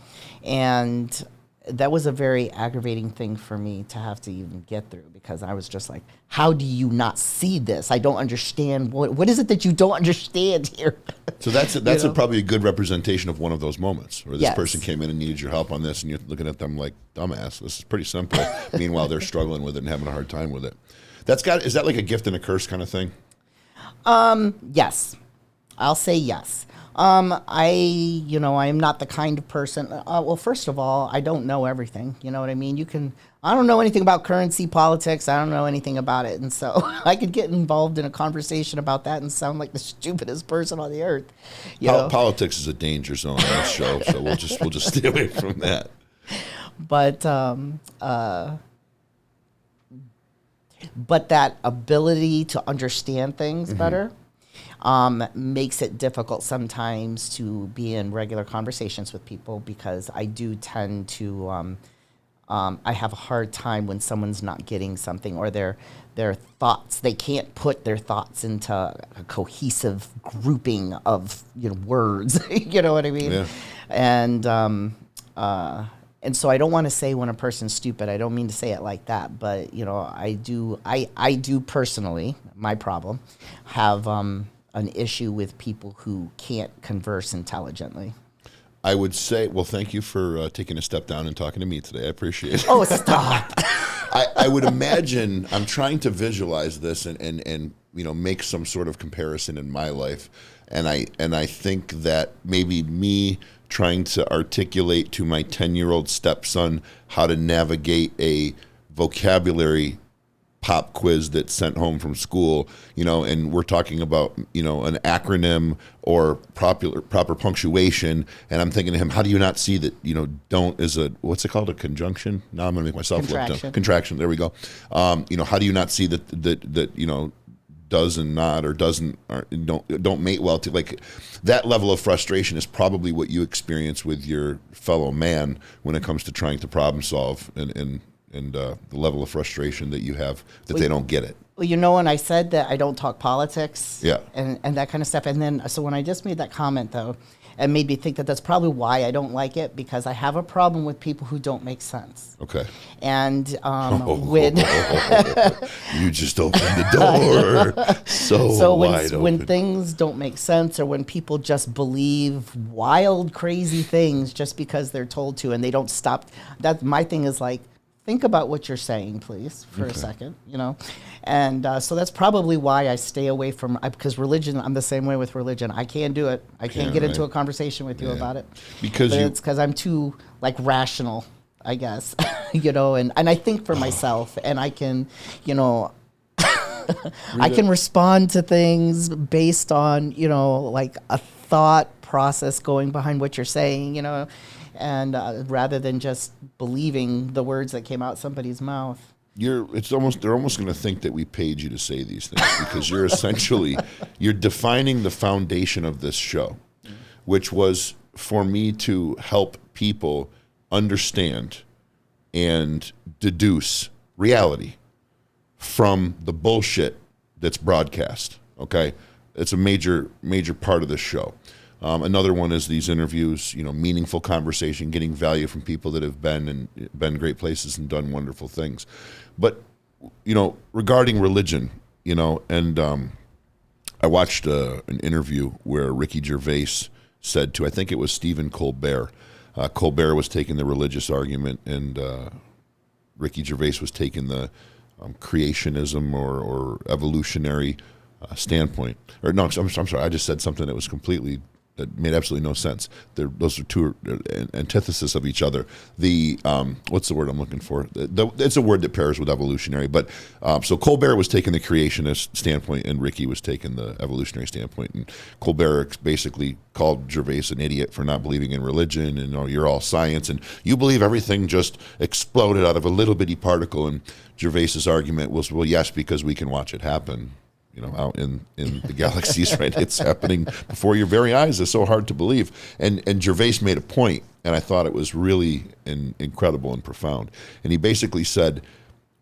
and that was a very aggravating thing for me to have to even get through, because I was just like, how do you not see this? I don't understand. What is it that you don't understand here? So that's probably a good representation of one of those moments where this Yes. person came in and needed your help on this, and you're looking at them like, dumbass, this is pretty simple. Meanwhile, they're struggling with it and having a hard time with it. Is that like a gift and a curse kind of thing? Yes, I'll say yes. I am not the kind of person. Well, first of all, I don't know everything. You know what I mean? I don't know anything about currency, politics. I don't know anything about it, and so I could get involved in a conversation about that and sound like the stupidest person on the earth. You know? Politics is a danger zone on this show, so we'll just stay away from that. But that ability to understand things better makes it difficult sometimes to be in regular conversations with people, because I do tend to I have a hard time when someone's not getting something, or their thoughts, they can't put their thoughts into a cohesive grouping of words. You know what I mean? Yeah. And so I don't want to say when a person's stupid. I don't mean to say it like that, but I do personally, my problem, have an issue with people who can't converse intelligently. I would say, well, thank you for taking a step down and talking to me today. I appreciate it. Oh, stop. I would imagine, I'm trying to visualize this and make some sort of comparison in my life, and I think that maybe me trying to articulate to my 10-year-old stepson how to navigate a vocabulary pop quiz that's sent home from school, and we're talking about, an acronym or proper punctuation. And I'm thinking to him, how do you not see that, don't is what's it called? A conjunction? Now I'm going to make myself look dumb. Contraction. There we go. How do you not see that, does and not, or doesn't, or don't mate well to, like, that level of frustration is probably what you experience with your fellow man when it comes to trying to problem solve and the level of frustration that you have that they don't get it. Well, when I said that I don't talk politics, yeah, and that kind of stuff, and then so when I just made that comment though, it made me think that that's probably why I don't like it, because I have a problem with people who don't make sense. Okay. And when you just opened the door so wide open. When things don't make sense, or when people just believe wild, crazy things just because they're told to, and they don't stop. That my thing is like, think about what you're saying, please, for a second, And so that's probably why I stay away from, because religion, I'm the same way with religion. I can't do it. I can't get into a conversation with you about it. It's because I'm too, rational, I guess, and I think for myself, and I can, I can respond to things based on, a thought process going behind what you're saying, and rather than just believing the words that came out somebody's mouth. They're almost going to think that we paid you to say these things, because you're essentially, you're defining the foundation of this show, which was for me to help people understand and deduce reality from the bullshit that's broadcast. Okay. It's a major part of this show. Another one is these interviews, meaningful conversation, getting value from people that have been great places and done wonderful things. But, regarding religion, and I watched an interview where Ricky Gervais said to, I think it was Stephen Colbert. Colbert was taking the religious argument, and Ricky Gervais was taking the creationism or evolutionary standpoint. Or no, I'm sorry, I just said something that was that made absolutely no sense. Those are two antithesis of each other. The what's the word I'm looking for? It's a word that pairs with evolutionary. But so Colbert was taking the creationist standpoint, and Ricky was taking the evolutionary standpoint. And Colbert basically called Gervais an idiot for not believing in religion, and you're all science, and you believe everything just exploded out of a little bitty particle. And Gervais's argument was, well, yes, because we can watch it happen. Out in the galaxies, right? It's happening before your very eyes. It's so hard to believe. And Gervais made a point, and I thought it was really incredible and profound. And he basically said,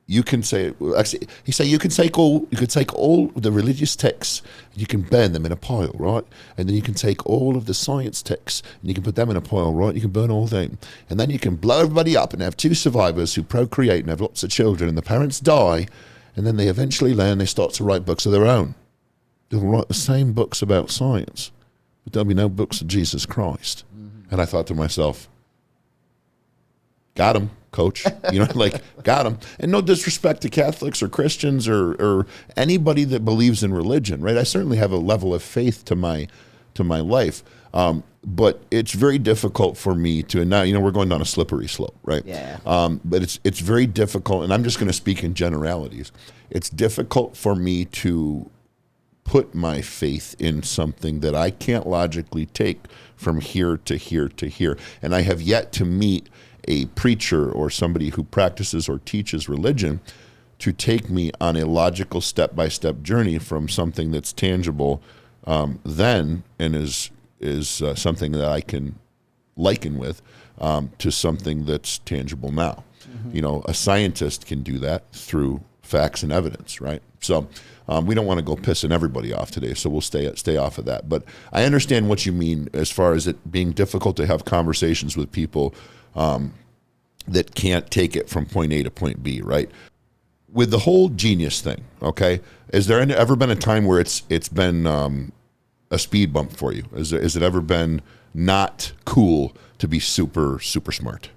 you can take all the religious texts, you can burn them in a pile, right? And then you can take all of the science texts and you can put them in a pile, right? You can burn all them. And then you can blow everybody up and have two survivors who procreate and have lots of children, and the parents die. And then they eventually learn, they start to write books of their own. They'll write the same books about science, but there'll be no books of Jesus Christ. Mm-hmm. And I thought to myself, got him, coach. Got him. And no disrespect to Catholics or Christians or anybody that believes in religion, right? I certainly have a level of faith to my life. But it's very difficult for me to, and now, we're going down a slippery slope, right? Yeah. But it's very difficult, and I'm just going to speak in generalities. It's difficult for me to put my faith in something that I can't logically take from here to here to here. And I have yet to meet a preacher or somebody who practices or teaches religion to take me on a logical step-by-step journey from something that's tangible then and is something that I can liken with to something that's tangible now. Mm-hmm. A scientist can do that through facts and evidence, right? So we don't want to go pissing everybody off today, so we'll stay off of that. But I understand what you mean as far as it being difficult to have conversations with people that can't take it from point A to point B, right? With the whole genius thing, okay, has there ever been a time where it's been a speed bump for you? Has it ever been not cool to be super, super smart?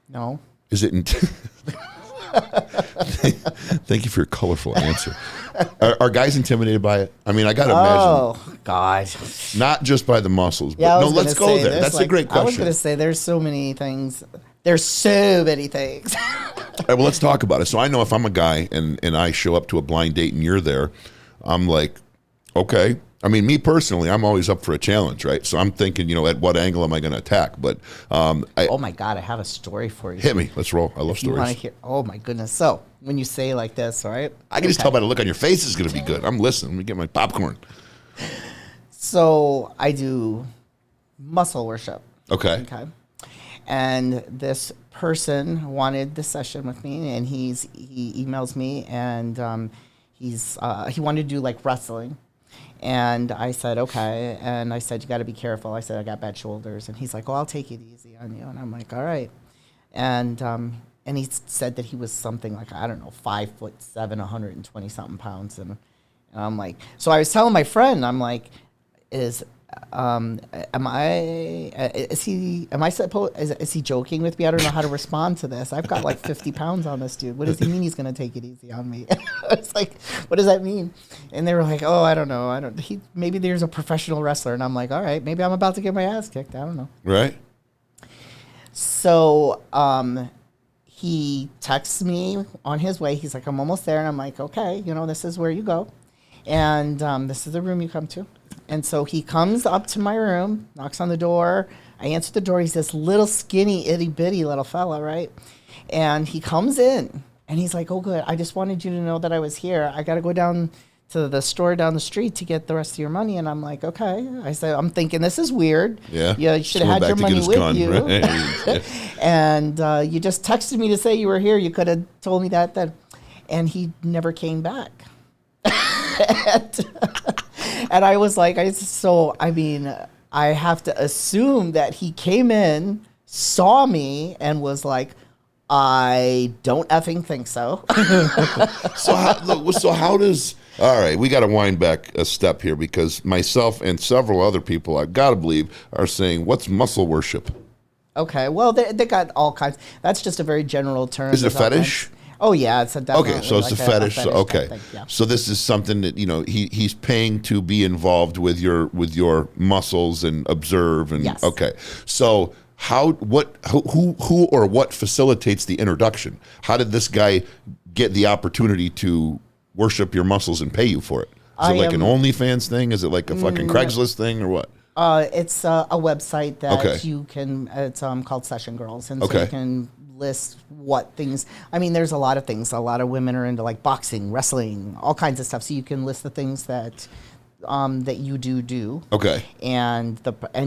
No. Is it? Thank you for your colorful answer. Are guys intimidated by it? I mean, I got to imagine. Oh, God. Not just by the muscles. But Yeah, no, let's go there. That's a great question. I was going to say there's so many things There's so many things. All right, well, let's talk about it. So I know if I'm a guy and I show up to a blind date and you're there, I'm like, okay. I mean, me personally, I'm always up for a challenge, right? So I'm thinking, at what angle am I going to attack? But oh my God, I have a story for you. Hit me. Let's roll. I love You want to stories. hear? Oh my goodness. So when you say like this, all right? I can just tell by the look on your face it's going to be good. I'm listening. Let me get my popcorn. So I do muscle worship. Okay. Okay. And this person wanted the session with me, and he emails me, and he wanted to do like wrestling. And I said, okay. And I said, you got to be careful. I said, I got bad shoulders. And he's like, well, I'll take it easy on you. And I'm like, all right. And he said that he was something like, I don't know, 5'7", 120 something pounds. And I'm like, so I was telling my friend, I'm like, is he joking with me? I don't know how to respond to this. I've got like 50 pounds on this dude. What does he mean he's going to take it easy on me? I was like, what does that mean? And they were like, oh, I don't know. Maybe there's a professional wrestler. And I'm like, all right, maybe I'm about to get my ass kicked. I don't know. Right. So he texts me on his way. He's like, I'm almost there. And I'm like, okay, this is where you go. And this is the room you come to. And so he comes up to my room, knocks on the door. I answer the door. He's this little skinny, itty bitty little fella, right? And he comes in and he's like, oh, good. I just wanted you to know that I was here. I got to go down to the store down the street to get the rest of your money. And I'm like, okay. I said, I'm thinking this is weird. Yeah. You should have had your money with you. Right? And you just texted me to say you were here. You could have told me that then. And he never came back. And I was like, I have to assume that he came in, saw me, and was like, I don't effing think so. So how does... All right, we got to wind back a step here because myself and several other people, I've got to believe, are saying, what's muscle worship? Okay, well, they got all kinds. That's just a very general term. Is it a fetish? Oh yeah, it's a definitely. Okay, so it's like a fetish. So, okay, thing, yeah. So this is something that he's paying to be involved with your muscles and observe and yes. Okay. So who or what facilitates the introduction? How did this guy get the opportunity to worship your muscles and pay you for it? Is it like an OnlyFans thing? Is it like a fucking Craigslist thing or what? It's a website that Okay. you can. It's called Session Girls, and so Okay. you can list what things. I mean, there's a lot of things. A lot of women are into like boxing, wrestling, all kinds of stuff. So you can list the things that that you do. Okay. And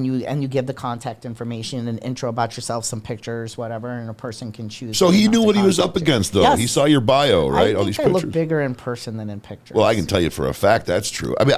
you give the contact information, an intro about yourself, some pictures, whatever, and a person can choose. So he knew what he was up against, though. Yes. He saw your bio, right? I All think these I pictures. look bigger in person than in pictures. Well, I can tell you for a fact that's true. I mean,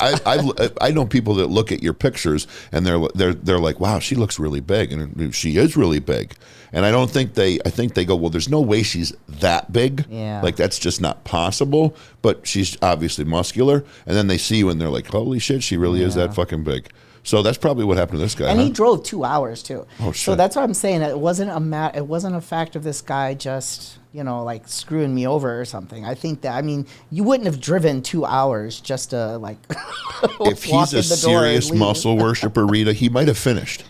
I know people that look at your pictures and they're like, wow, she looks really big, and she is really big. And I think they go, well, there's no way she's that big. Yeah. Like that's just not possible. But she's obviously muscular. And then they see you and they're like, holy shit, she really is that fucking big. So that's probably what happened to this guy. And huh? he drove 2 hours too. Oh, shit. So that's what I'm saying. It wasn't a fact of this guy just, like screwing me over or something. I think that, you wouldn't have driven 2 hours just to like If he's a serious muscle worshiper, Rita, he might have finished.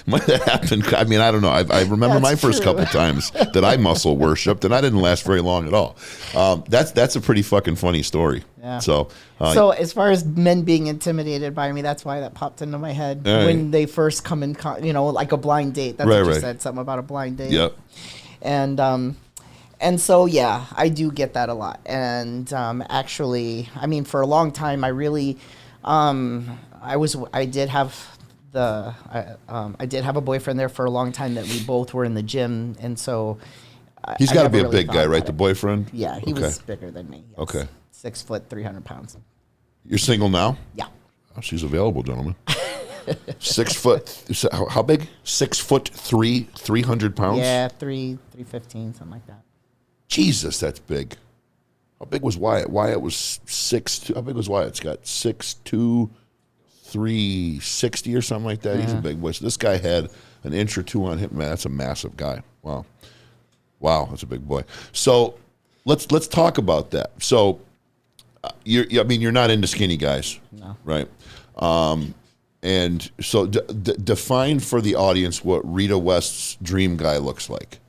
Might have happened. I mean, I don't know. I remember my first couple times that I muscle worshipped, and I didn't last very long at all. That's a pretty fucking funny story. Yeah. So as far as men being intimidated by me, that's why that popped into my head when they first come in, like a blind date. That's what you said, something about a blind date. Yep. And so, yeah, I do get that a lot. And actually, for a long time, I really, I did have a boyfriend there for a long time that we both were in the gym, and so he's got to be a big guy, right? The it. boyfriend. Yeah, he was bigger than me. Yes. Okay. 6 foot, 300 pounds. You're single now? Yeah. Oh, she's available, gentlemen. 6 foot. How big? 6'3", 300 pounds. Yeah, 315, something like that. Jesus, that's big. How big was Wyatt? Wyatt was 6'2". How big was Wyatt? It's got 6'2", 360 or something like that. Yeah. He's a big boy. So this guy had an inch or two on him. Man, that's a massive guy. Wow, that's a big boy. So let's talk about that. So you're not into skinny guys, no, right? And so define for the audience what Rheta West's dream guy looks like.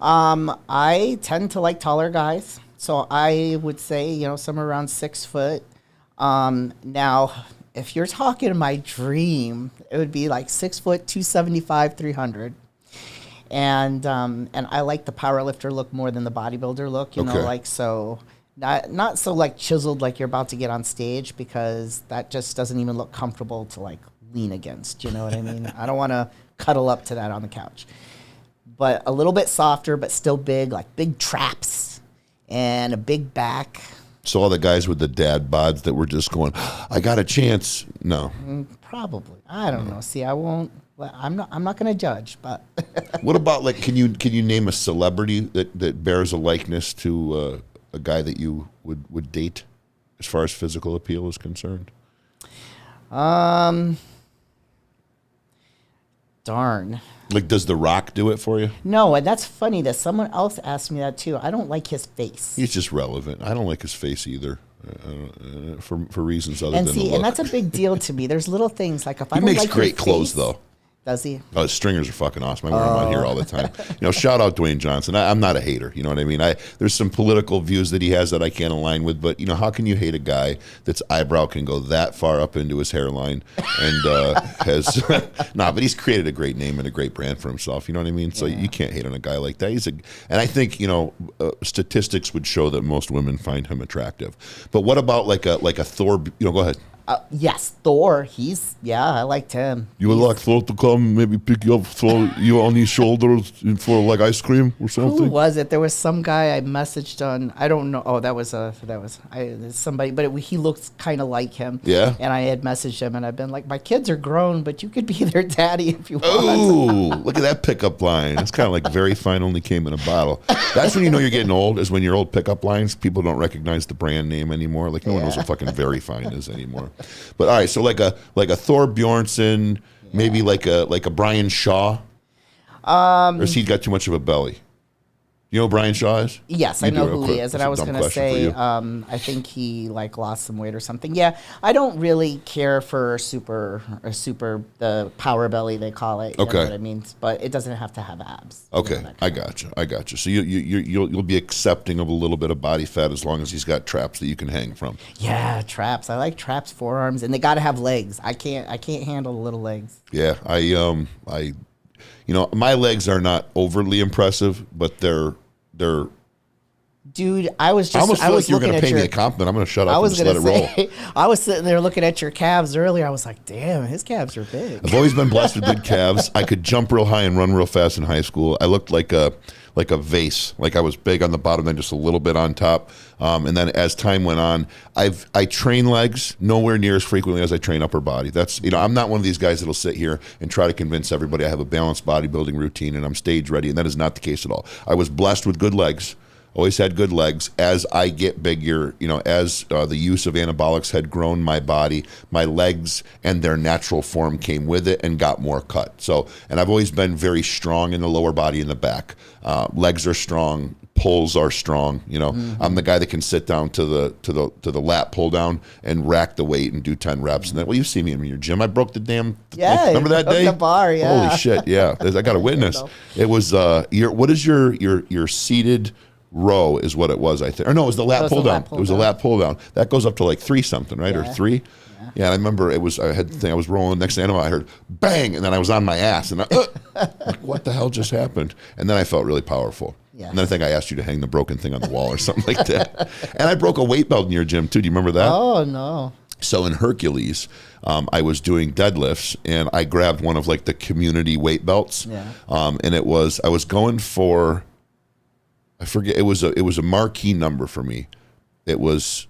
I tend to like taller guys. So I would say, somewhere around 6 foot. Now, if you're talking my dream, it would be like 6 foot, 275, 300. And I like the power lifter look more than the bodybuilder look, so not so like chiseled like you're about to get on stage, because that just doesn't even look comfortable to like lean against, you know what I mean? I don't want to cuddle up to that on the couch. But a little bit softer, but still big, like big traps and a big back. So all the guys with the dad bods that were just going, I got a chance. No. Probably. I don't know. See, I won't. I'm not going to judge, but. What about, like, can you name a celebrity that bears a likeness to a guy that you would date as far as physical appeal is concerned? Darn. Like, does The Rock do it for you? No, and that's funny that someone else asked me that too. I don't like his face. He's just relevant. I don't like his face either, for reasons other than the look. And that's a big deal to me. There's little things like if I he don't makes like great your clothes face, though. Does he? Oh, his stringers are fucking awesome. I wear them on here all the time. Shout out Dwayne Johnson. I'm not a hater. You know what I mean? There's some political views that he has that I can't align with, but how can you hate a guy that's eyebrow can go that far up into his hairline and has but he's created a great name and a great brand for himself. You know what I mean? So you can't hate on a guy like that. And I think statistics would show that most women find him attractive. But what about like a Thor? Go ahead. Yes, Thor. I liked him. You would like Thor to come, maybe pick you up, throw you on his shoulders for like ice cream or something? Who was it? There was some guy I messaged on. I don't know. Oh, that was somebody, but he looked kind of like him. Yeah. And I had messaged him, and I've been like, my kids are grown, but you could be their daddy if you want. Oh, look at that pickup line. It's kind of like very fine only came in a bottle. That's when you know you're getting old, is when your old pickup lines, people don't recognize the brand name anymore. Like no one knows what fucking very fine is anymore. But all right, so like a Thor Bjornsson, maybe like a Brian Shaw, or has he got too much of a belly? You know who Brian Shaw is? Yes, I know who he is, and I was going to say, I think he lost some weight or something. Yeah, I don't really care for the power belly they call it. You know what I mean? But it doesn't have to have abs. Okay, I got you. So you'll be accepting of a little bit of body fat as long as he's got traps that you can hang from. Yeah, traps. I like traps, forearms, and they got to have legs. I can't handle the little legs. Yeah, my legs are not overly impressive, but they're. Dude, I was feel like you were going to pay me a compliment. I'm going to shut up and just let it roll. I was sitting there looking at your calves earlier. I was like, damn, his calves are big. I've always been blessed with good calves. I could jump real high and run real fast in high school. I looked like a vase. Like I was big on the bottom, then just a little bit on top. And then as time went on, I train legs nowhere near as frequently as I train upper body. That's I'm not one of these guys that'll sit here and try to convince everybody I have a balanced bodybuilding routine and I'm stage ready, and that is not the case at all. I was blessed with good legs. Always had good legs. As I get bigger, as the use of anabolics had grown my body, my legs and their natural form came with it and got more cut. So, and I've always been very strong in the lower body and the back. Legs are strong. Pulls are strong. I'm the guy that can sit down to the lat pull down and rack the weight and do 10 reps. And then, well, you see me in your gym. I broke the damn. Yeah, remember that day? The bar. Yeah. Holy shit. Yeah, I got a witness. It was what is your seated row is what it was, I think. Or no, it was the lat pull down. It was a lat pull down. That goes up to like 3 something, right? Yeah. Or 3. Yeah, and I remember I was rolling. Next thing I know, I heard bang, and then I was on my ass, and like, what the hell just happened? And then I felt really powerful. Yeah. And then I think I asked you to hang the broken thing on the wall or something like that. And I broke a weight belt in your gym too. Do you remember that? Oh no. So in Hercules, I was doing deadlifts, and I grabbed one of like the community weight belts. Yeah. And I was going for. I forget, it was a marquee number for me. It was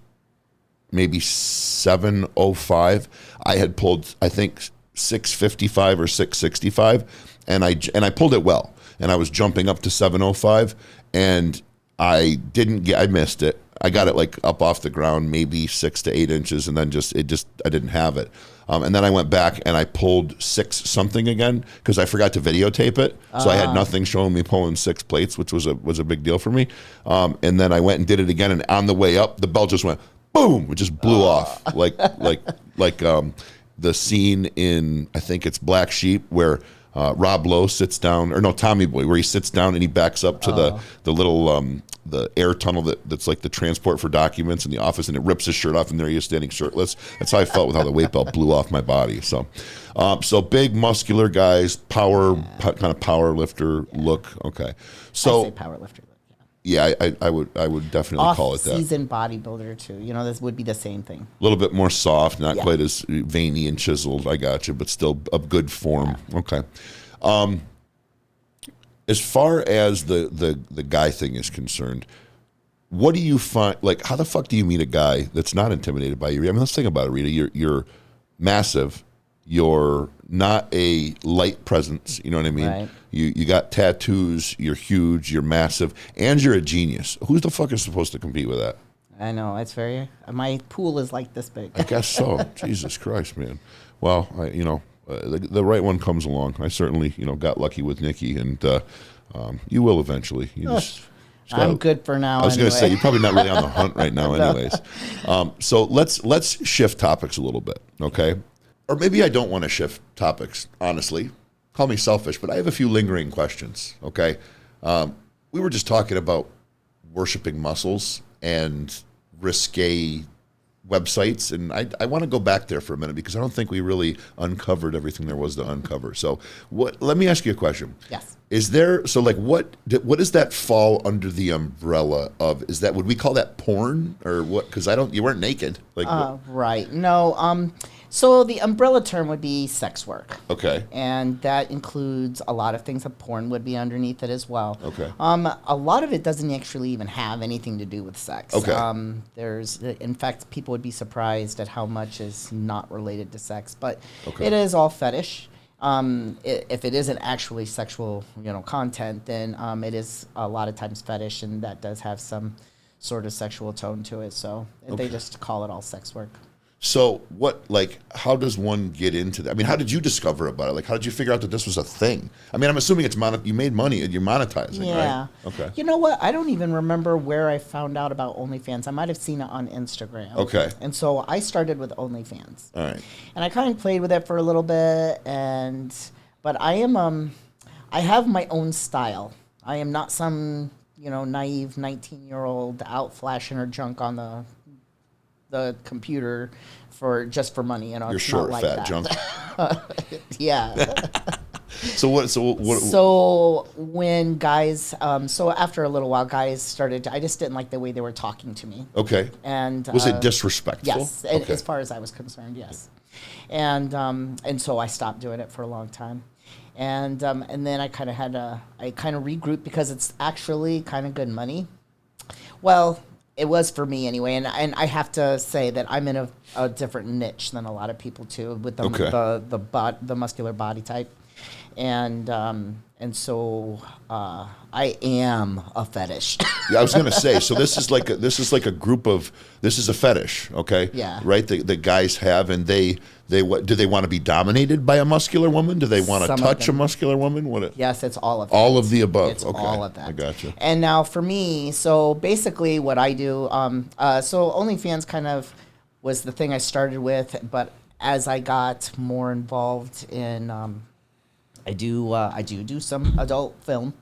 maybe 705. I had pulled, I think, 655 or 665, and I pulled it well. And I was jumping up to 705, and I missed it. I got it like up off the ground, maybe 6 to 8 inches, and then I didn't have it. And then I went back and I pulled 6 something again because I forgot to videotape it. So I had nothing showing me pulling 6 plates, which was a big deal for me. And then I went and did it again. And on the way up, the belt just went boom. It just blew off the scene in, I think it's Black Sheep, where Rob Lowe sits down, or no, Tommy Boy, where he sits down and he backs up to the little the air tunnel that's like the transport for documents in the office, and it rips his shirt off, and there he is standing shirtless. That's how I felt with how the weight belt blew off my body. So, so big, muscular guys, kind of power lifter look. Okay, so I say power lifter. Yeah, I would definitely call it that. Off-season bodybuilder too. You know, this would be the same thing. A little bit more soft, not quite as veiny and chiseled. I got you, but still a good form. Yeah. Okay. As far as the guy thing is concerned, what do you find? Like, how the fuck do you meet a guy that's not intimidated by you? I mean, let's think about it, Rita. You're massive. You're not a light presence. You know what I mean? Right. You got tattoos. You're huge. You're massive, and you're a genius. Who the fuck is supposed to compete with that? I know, it's very. My pool is like this big. I guess so. Jesus Christ, man. Well, the right one comes along. I certainly, got lucky with Nikki, and you will eventually. I'm good for now. I was going to say, you're probably not really on the hunt right now, anyways. So let's shift topics a little bit, okay? Or maybe I don't want to shift topics, honestly. Call me selfish, but I have a few lingering questions, okay? We were just talking about worshiping muscles and risque websites, and I want to go back there for a minute because I don't think we really uncovered everything there was to uncover. So let me ask you a question. Yes. Is there, so like what does that fall under the umbrella of? Is that, would we call that porn or what? Because you weren't naked. Like right. No, so the umbrella term would be sex work. Okay. And that includes a lot of things. A porn would be underneath it as well. Okay. A lot of it doesn't actually even have anything to do with sex. Okay. In fact, people would be surprised at how much is not related to sex, but Okay. it is all fetish. If it isn't actually sexual, content, then it is a lot of times fetish, and that does have some sort of sexual tone to it. So they just call it all sex work. So how does one get into that? I mean, how did you discover about it? Like, how did you figure out that this was a thing? I mean, I'm assuming you made money and you're monetizing, yeah. right? Okay. You know what? I don't even remember where I found out about OnlyFans. I might have seen it on Instagram. Okay. And so I started with OnlyFans. All right. And I kind of played with it for a little bit, but I am I have my own style. I am not some, naive 19-year-old out flashing her junk on the computer just for money. You're it's short, not like fat that. junk. Yeah. So what? So when guys, so after a little while, guys started. I just didn't like the way they were talking to me. Okay. And was it disrespectful? Yes, Okay. as far as I was concerned, yes. And so I stopped doing it for a long time. And then I kind of regrouped because it's actually kind of good money. Well, it was for me anyway, and I have to say that I'm in a different niche than a lot of people too, with the muscular body type, and so I am a fetish. Yeah, I was gonna say. So this is like a group of. This is a fetish, okay? Yeah. Right. The guys have, and do they want to be dominated by a muscular woman? Do they want to touch a muscular woman? Yes, it's all of that. All of the above. It's okay. all of that. I gotcha. And now for me, so basically what I do, so OnlyFans kind of was the thing I started with, but as I got more involved in, I do some adult film,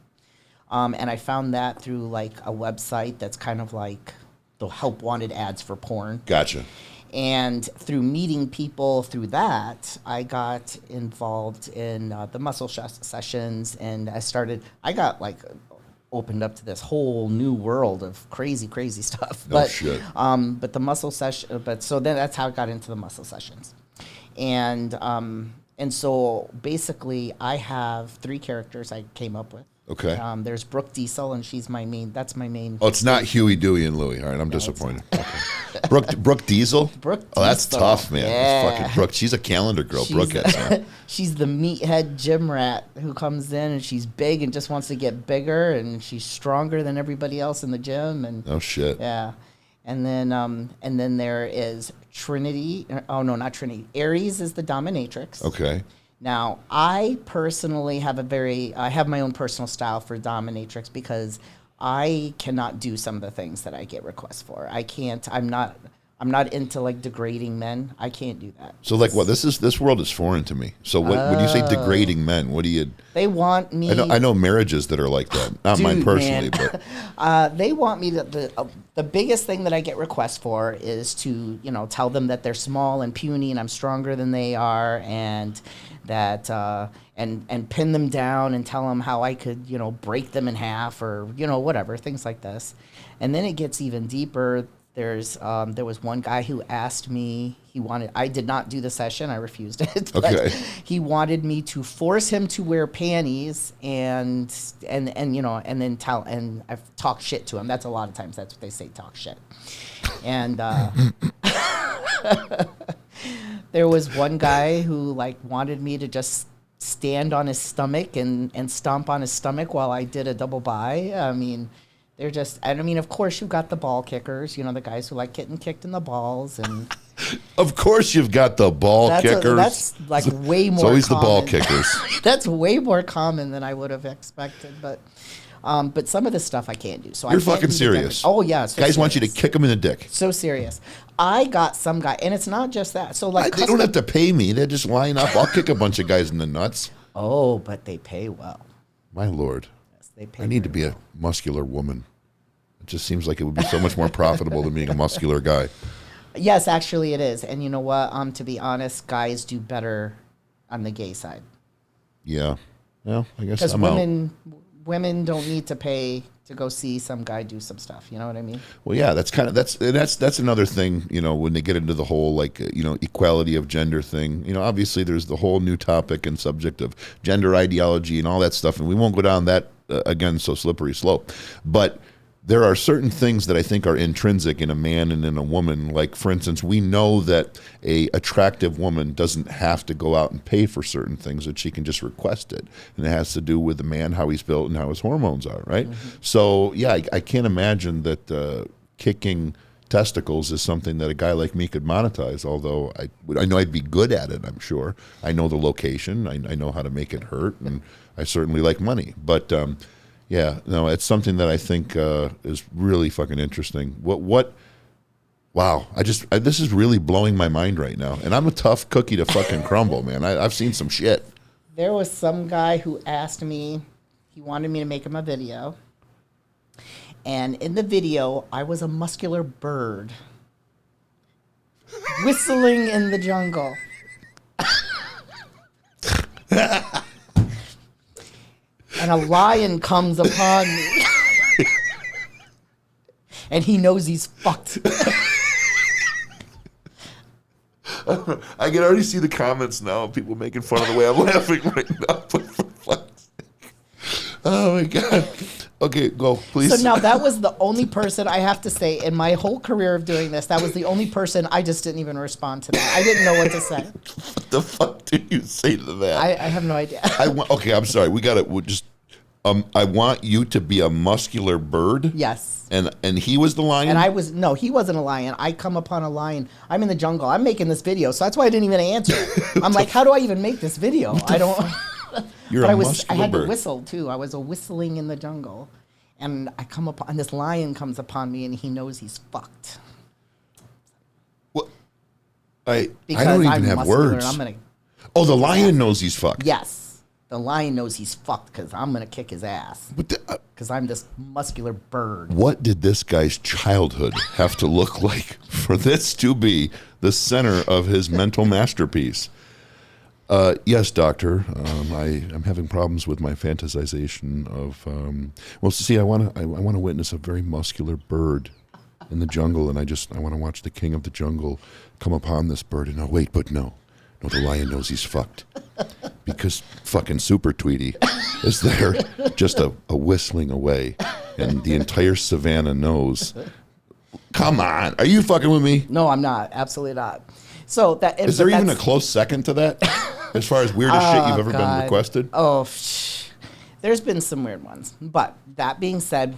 and I found that through like a website that's kind of like the help wanted ads for porn. Gotcha. And through meeting people through that, I got involved in the muscle sessions, and I got like opened up to this whole new world of crazy stuff. Oh, shit. But the muscle session, so then that's how I got into the muscle sessions. And so basically I have 3 characters I came up with. Okay. There's Brooke Diesel, and that's my main. Oh, it's not Huey, Dewey, and Louie. All right, I'm disappointed. Okay. Brooke Diesel? Brooke Oh, that's Diesel. tough, man. Yeah. That's fucking Brooke. She's a calendar girl. Brooke is, man. She's the meathead gym rat who comes in, and she's big and just wants to get bigger, and she's stronger than everybody else in the gym. And Oh, shit. yeah. And then there is Trinity. Oh, no, not Trinity. Aries is the dominatrix. Okay. Now, I personally have I have my own personal style for dominatrix because I cannot do some of the things that I get requests for. I'm not I'm not into like degrading men. I can't do that. So like what? This world is foreign to me. So what, when you say degrading men, what do you? They want me. I know marriages that are like that. Not mine personally, man. but they want me to. The biggest thing that I get requests for is to tell them that they're small and puny and I'm stronger than they are, and that and pin them down and tell them how I could break them in half or whatever, things like this. And then it gets even deeper. There was one guy who asked me, I did not do the session, I refused it. But okay. He wanted me to force him to wear panties and then I've talked shit to him. That's a lot of times that's what they say, talk shit. And there was one guy who like wanted me to just stand on his stomach and stomp on his stomach while I did a double bi. I mean, they're just, and I mean, of course, you've got the ball kickers, the guys who like getting kicked in the balls. And of course, you've got the ball kickers. That's like way more. It's always common. the ball kickers. That's way more common than I would have expected. But some of the stuff I can't do. So You're I can't fucking do serious. Oh yeah, so guys serious. want you to kick them in the dick. So serious. I got some guy, and it's not just that. So like, They don't have to pay me. They just line up. I'll kick a bunch of guys in the nuts. Oh, but they pay well. My lord, Yes, they pay. I need to be a muscular woman. It just seems like it would be so much more profitable than being a muscular guy. Yes, actually it is. And you know what? To be honest, guys do better on the gay side. Yeah. Well, I guess Because I'm out. women don't need to pay to go see some guy do some stuff. You know what I mean? Well, yeah, that's another thing. When they get into the whole equality of gender thing. Obviously there's the whole new topic and subject of gender ideology and all that stuff, and we won't go down that again so slippery slope. But there are certain things that I think are intrinsic in a man and in a woman. Like, for instance, we know that a attractive woman doesn't have to go out and pay for certain things, that she can just request it. And it has to do with the man, how he's built and how his hormones are, right? Mm-hmm. So, yeah, I can't imagine that kicking testicles is something that a guy like me could monetize, although I know I'd be good at it, I'm sure. I know the location. I know how to make it hurt, and I certainly like money. But... yeah, no, it's something that I think is really fucking interesting. What? Wow, this is really blowing my mind right now, and I'm a tough cookie to fucking crumble, man. I've seen some shit. There was some guy who asked me, he wanted me to make him a video, and in the video, I was a muscular bird whistling in the jungle. And a lion comes upon me. And he knows he's fucked. I can already see the comments now of people making fun of the way I'm laughing right now. For fuck's sake. Oh my God. Okay, go, please. So now that was the only person, I have to say, in my whole career of doing this, that was the only person I just didn't even respond to that. I didn't know what to say. What the fuck do you say to that? I have no idea. Okay, I'm sorry. I want you to be a muscular bird. Yes. And he was the lion? And no, he wasn't a lion. I come upon a lion. I'm in the jungle. I'm making this video, so that's why I didn't even answer. I'm like, how do I even make this video? I don't. You're a muscular I had bird. to whistle too. I was whistling in the jungle, and I come upon, and this lion comes upon me, and he knows he's fucked. What? I Because don't even I'm have muscular, words. and I'm gonna. Oh, the lion knows he's fucked. Yes, the lion knows he's fucked because I'm gonna kick his ass. Because I'm this muscular bird. What did this guy's childhood have to look like for this to be the center of his mental masterpiece? Yes, doctor. I'm having problems with my fantasization of. Well, see, I want to witness a very muscular bird in the jungle, and I want to watch the king of the jungle come upon this bird. And no, the lion knows he's fucked because fucking Super Tweety is there, just a whistling away, and the entire savannah knows. Come on, are you fucking with me? No, I'm not. Absolutely not. So that is there even a close second to that? As far as weirdest shit you've ever been requested? Oh, there's been some weird ones. But that being said,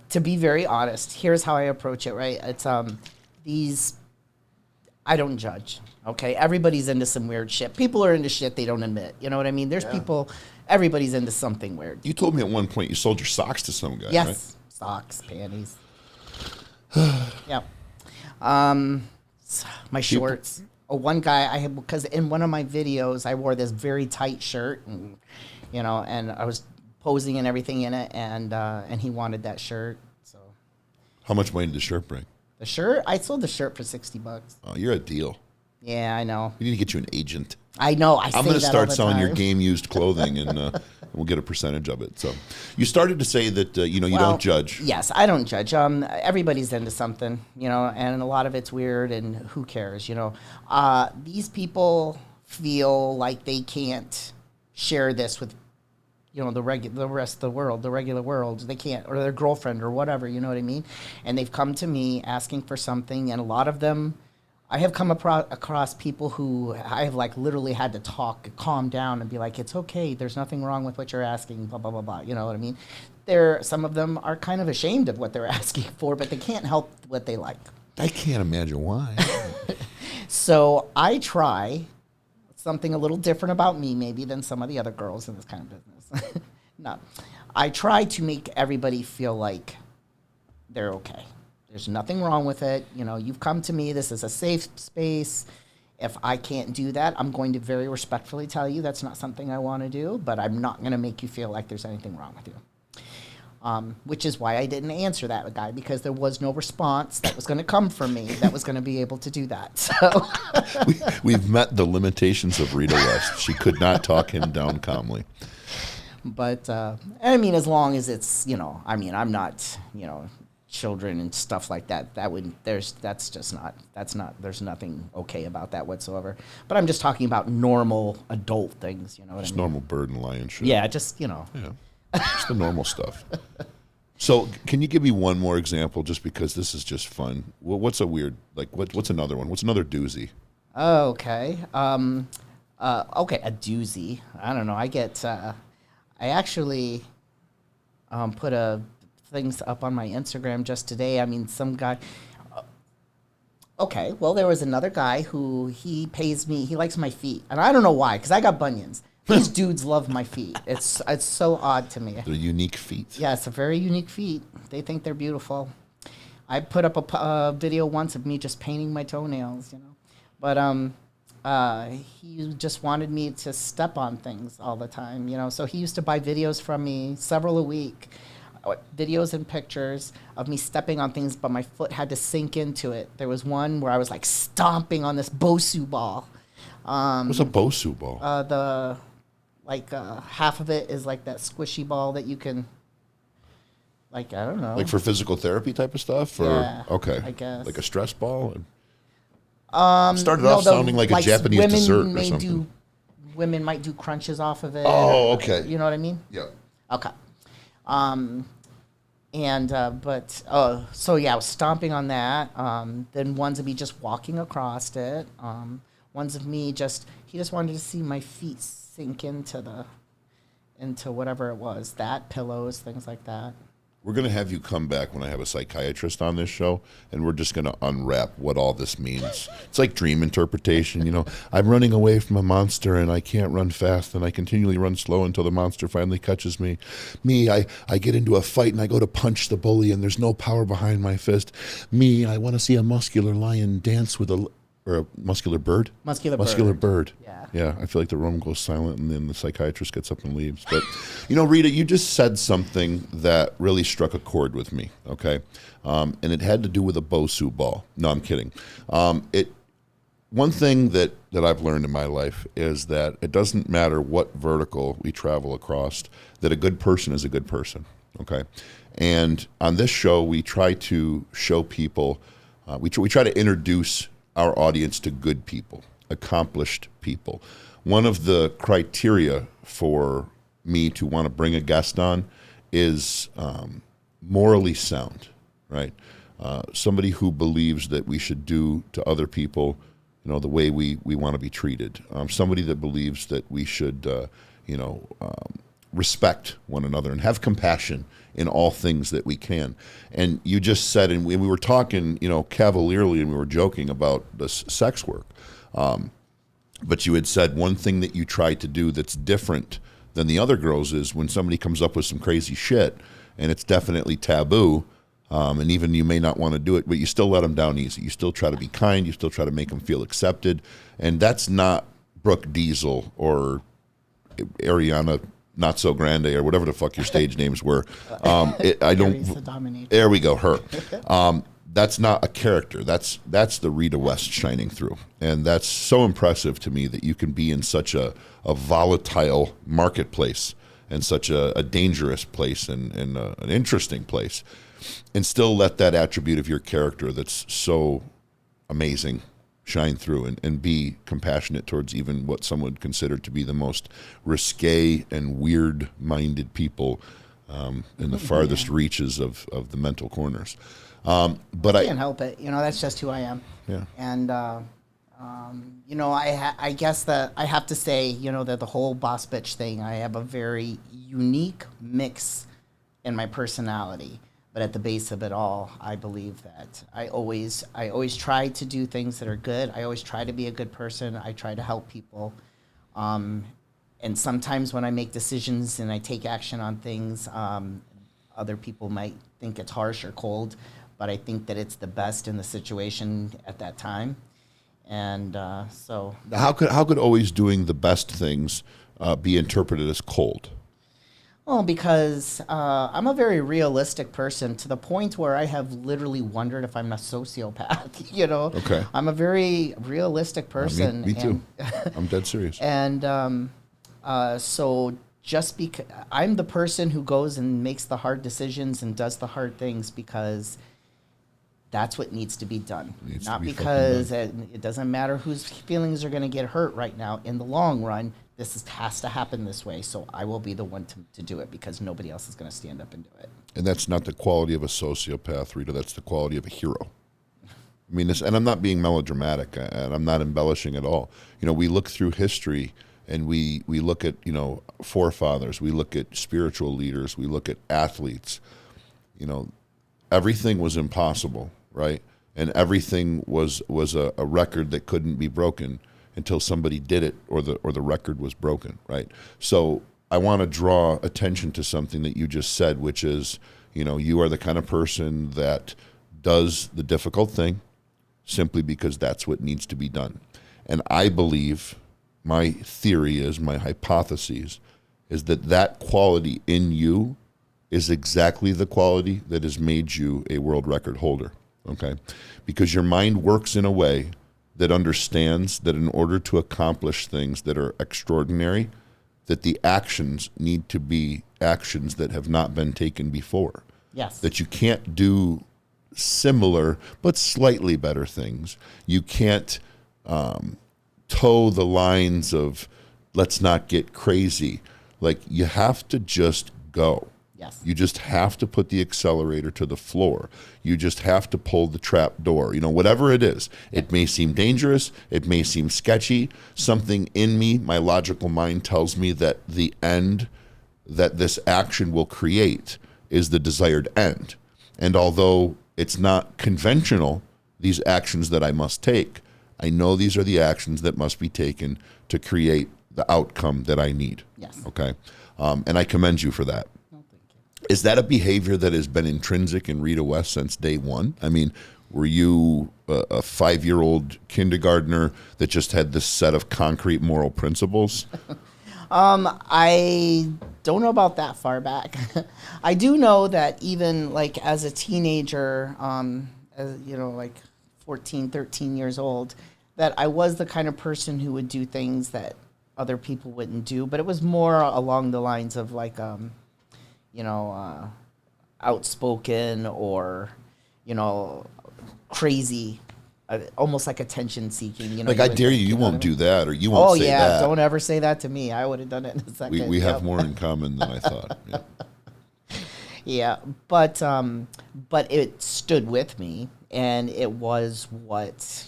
to be very honest, here's how I approach it, right? It's I don't judge, okay? Everybody's into some weird shit. People are into shit they don't admit. You know what I mean? There's people, everybody's into something weird. You told me at one point you sold your socks to some guy, yes, right? Socks, panties. Yeah. My shorts. Oh, one guy I had, because in one of my videos I wore this very tight shirt, and and I was posing and everything in it, and he wanted that shirt. So How much money did the shirt bring? the shirt, I sold the shirt for $60. Oh, you're a deal. Yeah, I know. We need to get you an agent. I know. I'm going to start selling your game used clothing, and we'll get a percentage of it. So, you started to say that you don't judge. Yes, I don't judge. Everybody's into something, and a lot of it's weird, and who cares, These people feel like they can't share this with, the rest of the world, the regular world. They can't, or their girlfriend or whatever. You know what I mean? And they've come to me asking for something, and a lot of them. I have come across people who I have literally had to calm down and be like, it's okay. There's nothing wrong with what you're asking, blah, blah, blah, blah. You know what I mean? Some of them are kind of ashamed of what they're asking for, but they can't help what they like. I can't imagine why. So I try something a little different about me maybe than some of the other girls in this kind of business. No. I try to make everybody feel like they're okay. There's nothing wrong with it. You've come to me. This is a safe space. If I can't do that, I'm going to very respectfully tell you that's not something I want to do, but I'm not going to make you feel like there's anything wrong with you. Which is why I didn't answer that guy, because there was no response that was going to come from me that was going to be able to do that. So We've met the limitations of Rheta West. She could not talk him down calmly. But, as long as it's, I'm not, children and stuff like that, there's nothing okay about that whatsoever. But I'm just talking about normal adult things, what I mean? Just normal bird and lion shit. Yeah, just, Yeah, just the normal stuff. So can you give me one more example, just because this is just fun? What's a weird, what's another one? What's another doozy? Okay. Okay, a doozy. I don't know. I actually put things up on my Instagram just today. Some guy. Okay, well, there was another guy who he pays me. He likes my feet, and I don't know why, because I got bunions. These dudes love my feet. It's so odd to me. They're unique feet. Yeah, it's a very unique feet. They think they're beautiful. I put up a video once of me just painting my toenails, But he just wanted me to step on things all the time, So he used to buy videos from me, several a week. Videos and pictures of me stepping on things, but my foot had to sink into it. There was one where I was stomping on this Bosu ball. What's a Bosu ball? Half of it is that squishy ball that you can, I don't know. For physical therapy type of stuff? Or, yeah, okay. I guess. Like a stress ball? Started off sounding like a Japanese dessert or something. Women might do crunches off of it. Oh, okay. You know what I mean? Yeah. Okay. So yeah, I was stomping on that. Then ones of me just walking across it. Ones of me he just wanted to see my feet sink into whatever it was, pillows, things like that. We're going to have you come back when I have a psychiatrist on this show, and we're just going to unwrap what all this means. It's like dream interpretation, I'm running away from a monster, and I can't run fast, and I continually run slow until the monster finally catches me. I get into a fight, and I go to punch the bully, and there's no power behind my fist. I want to see a muscular lion dance with a muscular bird? Muscular bird. Yeah, I feel like the room goes silent, and then the psychiatrist gets up and leaves. But, Rheta, you just said something that really struck a chord with me, okay? And it had to do with a Bosu ball. No, I'm kidding. One thing that I've learned in my life is that it doesn't matter what vertical we travel across, that a good person is a good person, okay? And on this show, we try to show people, we try to introduce our audience to good people, accomplished people. One of the criteria for me to want to bring a guest on is morally sound, right? Somebody who believes that we should do to other people, the way we want to be treated. Somebody that believes that we should, respect one another and have compassion in all things that we can. And you just said, and we were talking, cavalierly, and we were joking about this sex work. But you had said one thing that you try to do that's different than the other girls is when somebody comes up with some crazy shit and it's definitely taboo, And even you may not want to do it, but you still let them down easy. You still try to be kind. You still try to make them feel accepted. And that's not Brooke Diesel or Ariana Not So Grande or whatever the fuck your stage names were. I don't. Aries the Dominator. There we go. Her. That's not a character. That's the Rheta West shining through, and that's so impressive to me that you can be in such a volatile marketplace and such a dangerous place and an interesting place, and still let that attribute of your character that's so amazing shine through and be compassionate towards even what some would consider to be the most risque and weird-minded people in the farthest reaches of the mental corners. But I can't help it. That's just who I am. Yeah. And, I guess that I have to say, that the whole boss bitch thing, I have a very unique mix in my personality. But at the base of it all, I believe that I always try to do things that are good. I always try to be a good person. I try to help people. And sometimes when I make decisions and I take action on things, other people might think it's harsh or cold, but I think that it's the best in the situation at that time. And so... How could always doing the best things be interpreted as cold? Well, because I'm a very realistic person to the point where I have literally wondered if I'm a sociopath, Okay. I'm a very realistic person. Me too. I'm dead serious. And so just because I'm the person who goes and makes the hard decisions and does the hard things because that's what needs to be done. Not because it doesn't matter whose feelings are going to get hurt right now. In the long run, has to happen this way. So I will be the one to do it because nobody else is going to stand up and do it. And that's not the quality of a sociopath, Rita. That's the quality of a hero. I mean, and I'm not being melodramatic, and I'm not embellishing at all. We look through history, and we look at, forefathers. We look at spiritual leaders. We look at athletes. Everything was impossible, right? And everything was a record that couldn't be broken until somebody did it or the record was broken, right? So I want to draw attention to something that you just said, which is, you are the kind of person that does the difficult thing simply because that's what needs to be done. And I believe, my theory is, my hypothesis is that quality in you is exactly the quality that has made you a world record holder, okay? Because your mind works in a way that understands that in order to accomplish things that are extraordinary, that the actions need to be actions that have not been taken before. Yes. That you can't do similar but slightly better things. You can't toe the lines of let's not get crazy. Like, you have to just go. Yes. You just have to put the accelerator to the floor. You just have to pull the trap door. Whatever it is. It may seem dangerous. It may seem sketchy. Something in me, my logical mind tells me that the end that this action will create is the desired end. And although it's not conventional, these actions that I must take, I know these are the actions that must be taken to create the outcome that I need. Yes. Okay? And I commend you for that. Is that a behavior that has been intrinsic in Rheta West since day one? I mean, were you a 5-year-old kindergartner that just had this set of concrete moral principles? I don't know about that far back. I do know that even like as a teenager, like 14, 13 years old, that I was the kind of person who would do things that other people wouldn't do, but it was more along the lines of like, outspoken or, crazy, almost like attention seeking. Like, I dare you, you won't do that, or you won't say that. Don't ever say that to me. I would have done it in a second. We have more in common than I thought. Yeah. Yeah, but it stood with me, and it was what,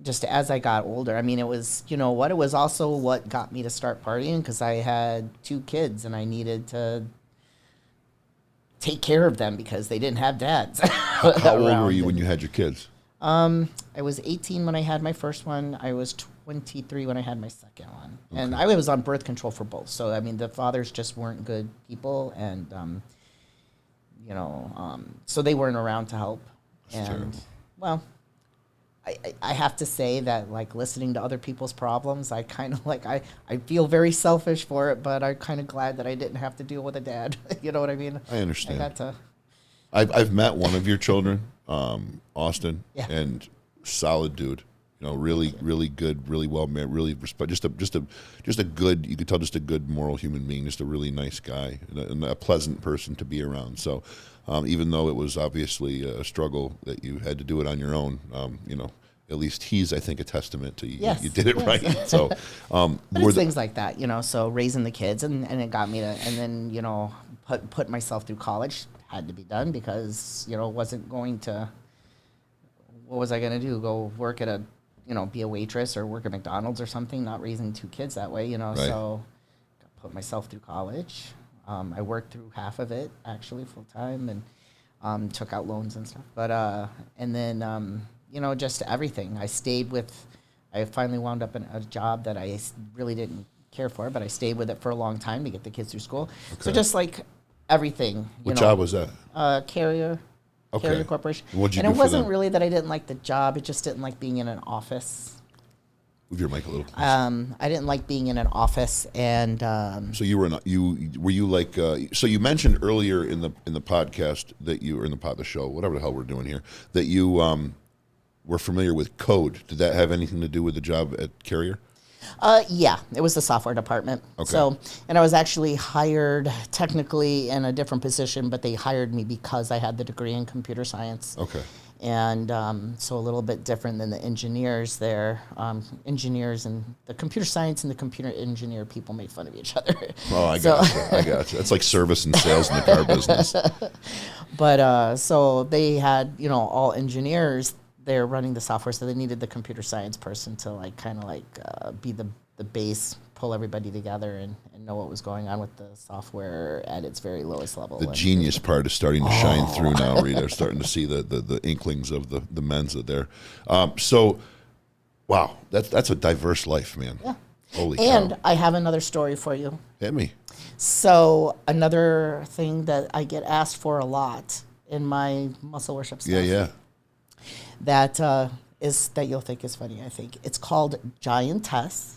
just as I got older. I mean, it was, it was also what got me to start partying because I had 2 kids and I needed to take care of them because they didn't have dads. How old were you when you had your kids? I was 18 when I had my first one. I was 23 when I had my second one. Okay. And I was on birth control for both. So, I mean, the fathers just weren't good people. And so they weren't around to help. That's terrible. Well, I have to say that, like, listening to other people's problems, I kind of like, I feel very selfish for it, but I'm kind of glad that I didn't have to deal with a dad. You know what I mean? I understand. I got to. I've met one of your children, Austin, Yeah. and solid dude. Really good, really well married, really respect. Just a good. You could tell, just a good moral human being. Just a really nice guy and a pleasant person to be around. So, even though it was obviously a struggle that you had to do it on your own, at least he's, I think, a testament to you. Yes, You did it yes. right. So, But it's things like that, so raising the kids, and it got me to, and then, put myself through college had to be done because, wasn't going to, what was I going to do? Go work at be a waitress or work at McDonald's or something, not raising two kids that way, Right. So put myself through college. I worked through half of it actually full time and took out loans and stuff. But, and then, just everything. I finally wound up in a job that I really didn't care for, but I stayed with it for a long time to get the kids through school. So Okay. just like everything. what job was that? Carrier. Okay. Carrier Corporation. What'd you and do it for wasn't them? really that I didn't like the job. It just didn't like being in an office. Move your mic a little. I didn't like being in an office, and So you were so you mentioned earlier in the podcast that you were in the show, whatever the hell we're doing here, that you were familiar with code. Did that have anything to do with the job at Carrier? yeah, it was the software department. Okay. So, and I was actually hired technically in a different position, but they hired me because I had the degree in computer science. Okay. And so a little bit different than the engineers there. Engineers and the computer science and the computer engineer people make fun of each other. Oh, I gotcha. It's like service and sales in the car business. But so they had, all engineers there running the software, so they needed the computer science person to be the base, pull everybody together and know what was going on with the software at its very lowest level. The genius part is starting to shine through now, Rita. Starting to see the inklings of the men's there. So, wow, that's a diverse life, man. Yeah. Holy And cow. I have another story for you. Hit me. So another thing that I get asked for a lot in my muscle worship stuff. Yeah. That that you'll think is funny, I think. It's called giantess.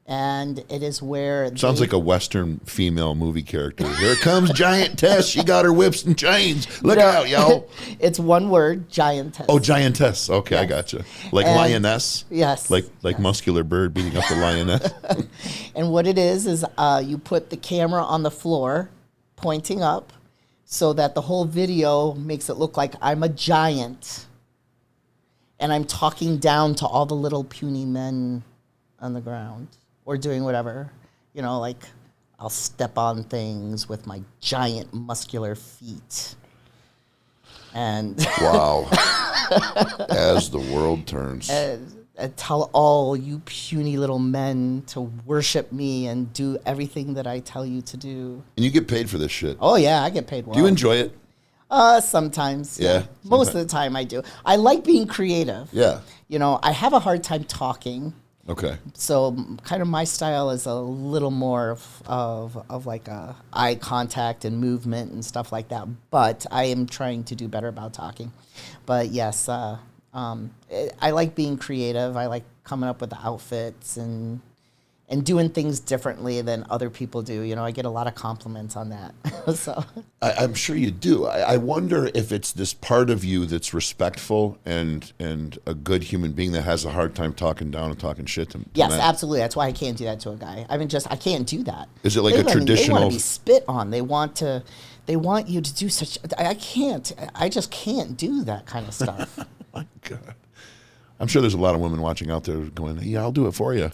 And it is where Sounds like a Western female movie character. Here comes Giant Tess. She got her whips and chains. Look out, yo. It's one word, giantess. Oh, giantess. Okay, I gotcha. Like And- lioness. Yes. Like muscular bird beating up the lioness. And what it is you put the camera on the floor pointing up so that the whole video makes it look like I'm a giant. And I'm talking down to all the little puny men on the ground or doing whatever. Like I'll step on things with my giant muscular feet. And Wow. As the world turns. I tell all you puny little men to worship me and do everything that I tell you to do. And you get paid for this shit. Oh, yeah, I get paid well. Do you enjoy it? Sometimes. Yeah, Most of the time I do. I like being creative. Yeah. I have a hard time talking. Okay. So kind of my style is a little more of like a eye contact and movement and stuff like that. But I am trying to do better about talking. But yes, I like being creative. I like coming up with the outfits and doing things differently than other people do. I get a lot of compliments on that. So I'm sure you do. I wonder if it's this part of you that's respectful and a good human being that has a hard time talking down and talking shit to yes, men. absolutely. That's why I can't do that to a guy. I can't do that. Is it like They a want- They traditional- want to be spit on. They want you to do such. I can't. I just can't do that kind of stuff. My God. I'm sure there's a lot of women watching out there going, yeah, I'll do it for you.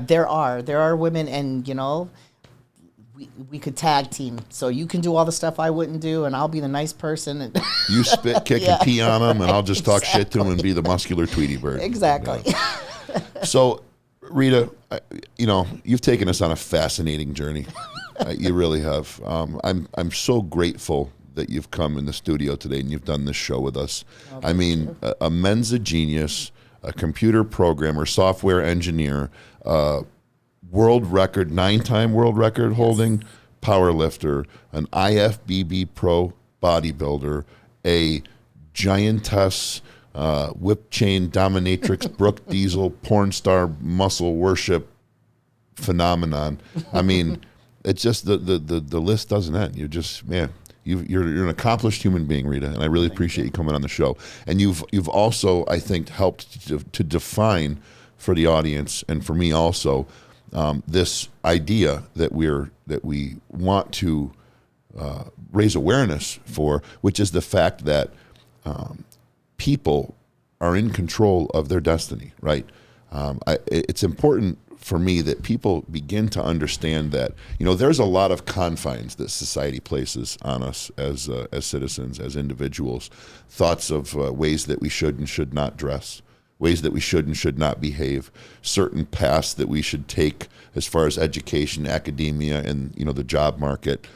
There are women, and we could tag team. So you can do all the stuff I wouldn't do, and I'll be the nice person. And You spit, kick, Yeah. and pee on them, and I'll just talk shit to them and be the muscular Tweety bird. exactly. So, Rita, you've taken us on a fascinating journey. You really have. I'm so grateful that you've come in the studio today and you've done this show with us. I mean, a Mensa genius, a computer programmer, software engineer, world record, 9-time world record holding power lifter, an IFBB pro bodybuilder, a giantess, whip chain dominatrix, Brooke Diesel, porn star, muscle worship phenomenon. I mean, it's just the list doesn't end. You're just, man, you're an accomplished human being, Rheta, and I really appreciate you coming on the show. And you've also, I think, helped to define for the audience and for me also this idea that we want to raise awareness for, which is the fact that people are in control of their destiny, right? It's important for me that people begin to understand that, there's a lot of confines that society places on us as citizens, as individuals, thoughts of ways that we should and should not dress, ways that we should and should not behave, certain paths that we should take as far as education, academia, and, the job market.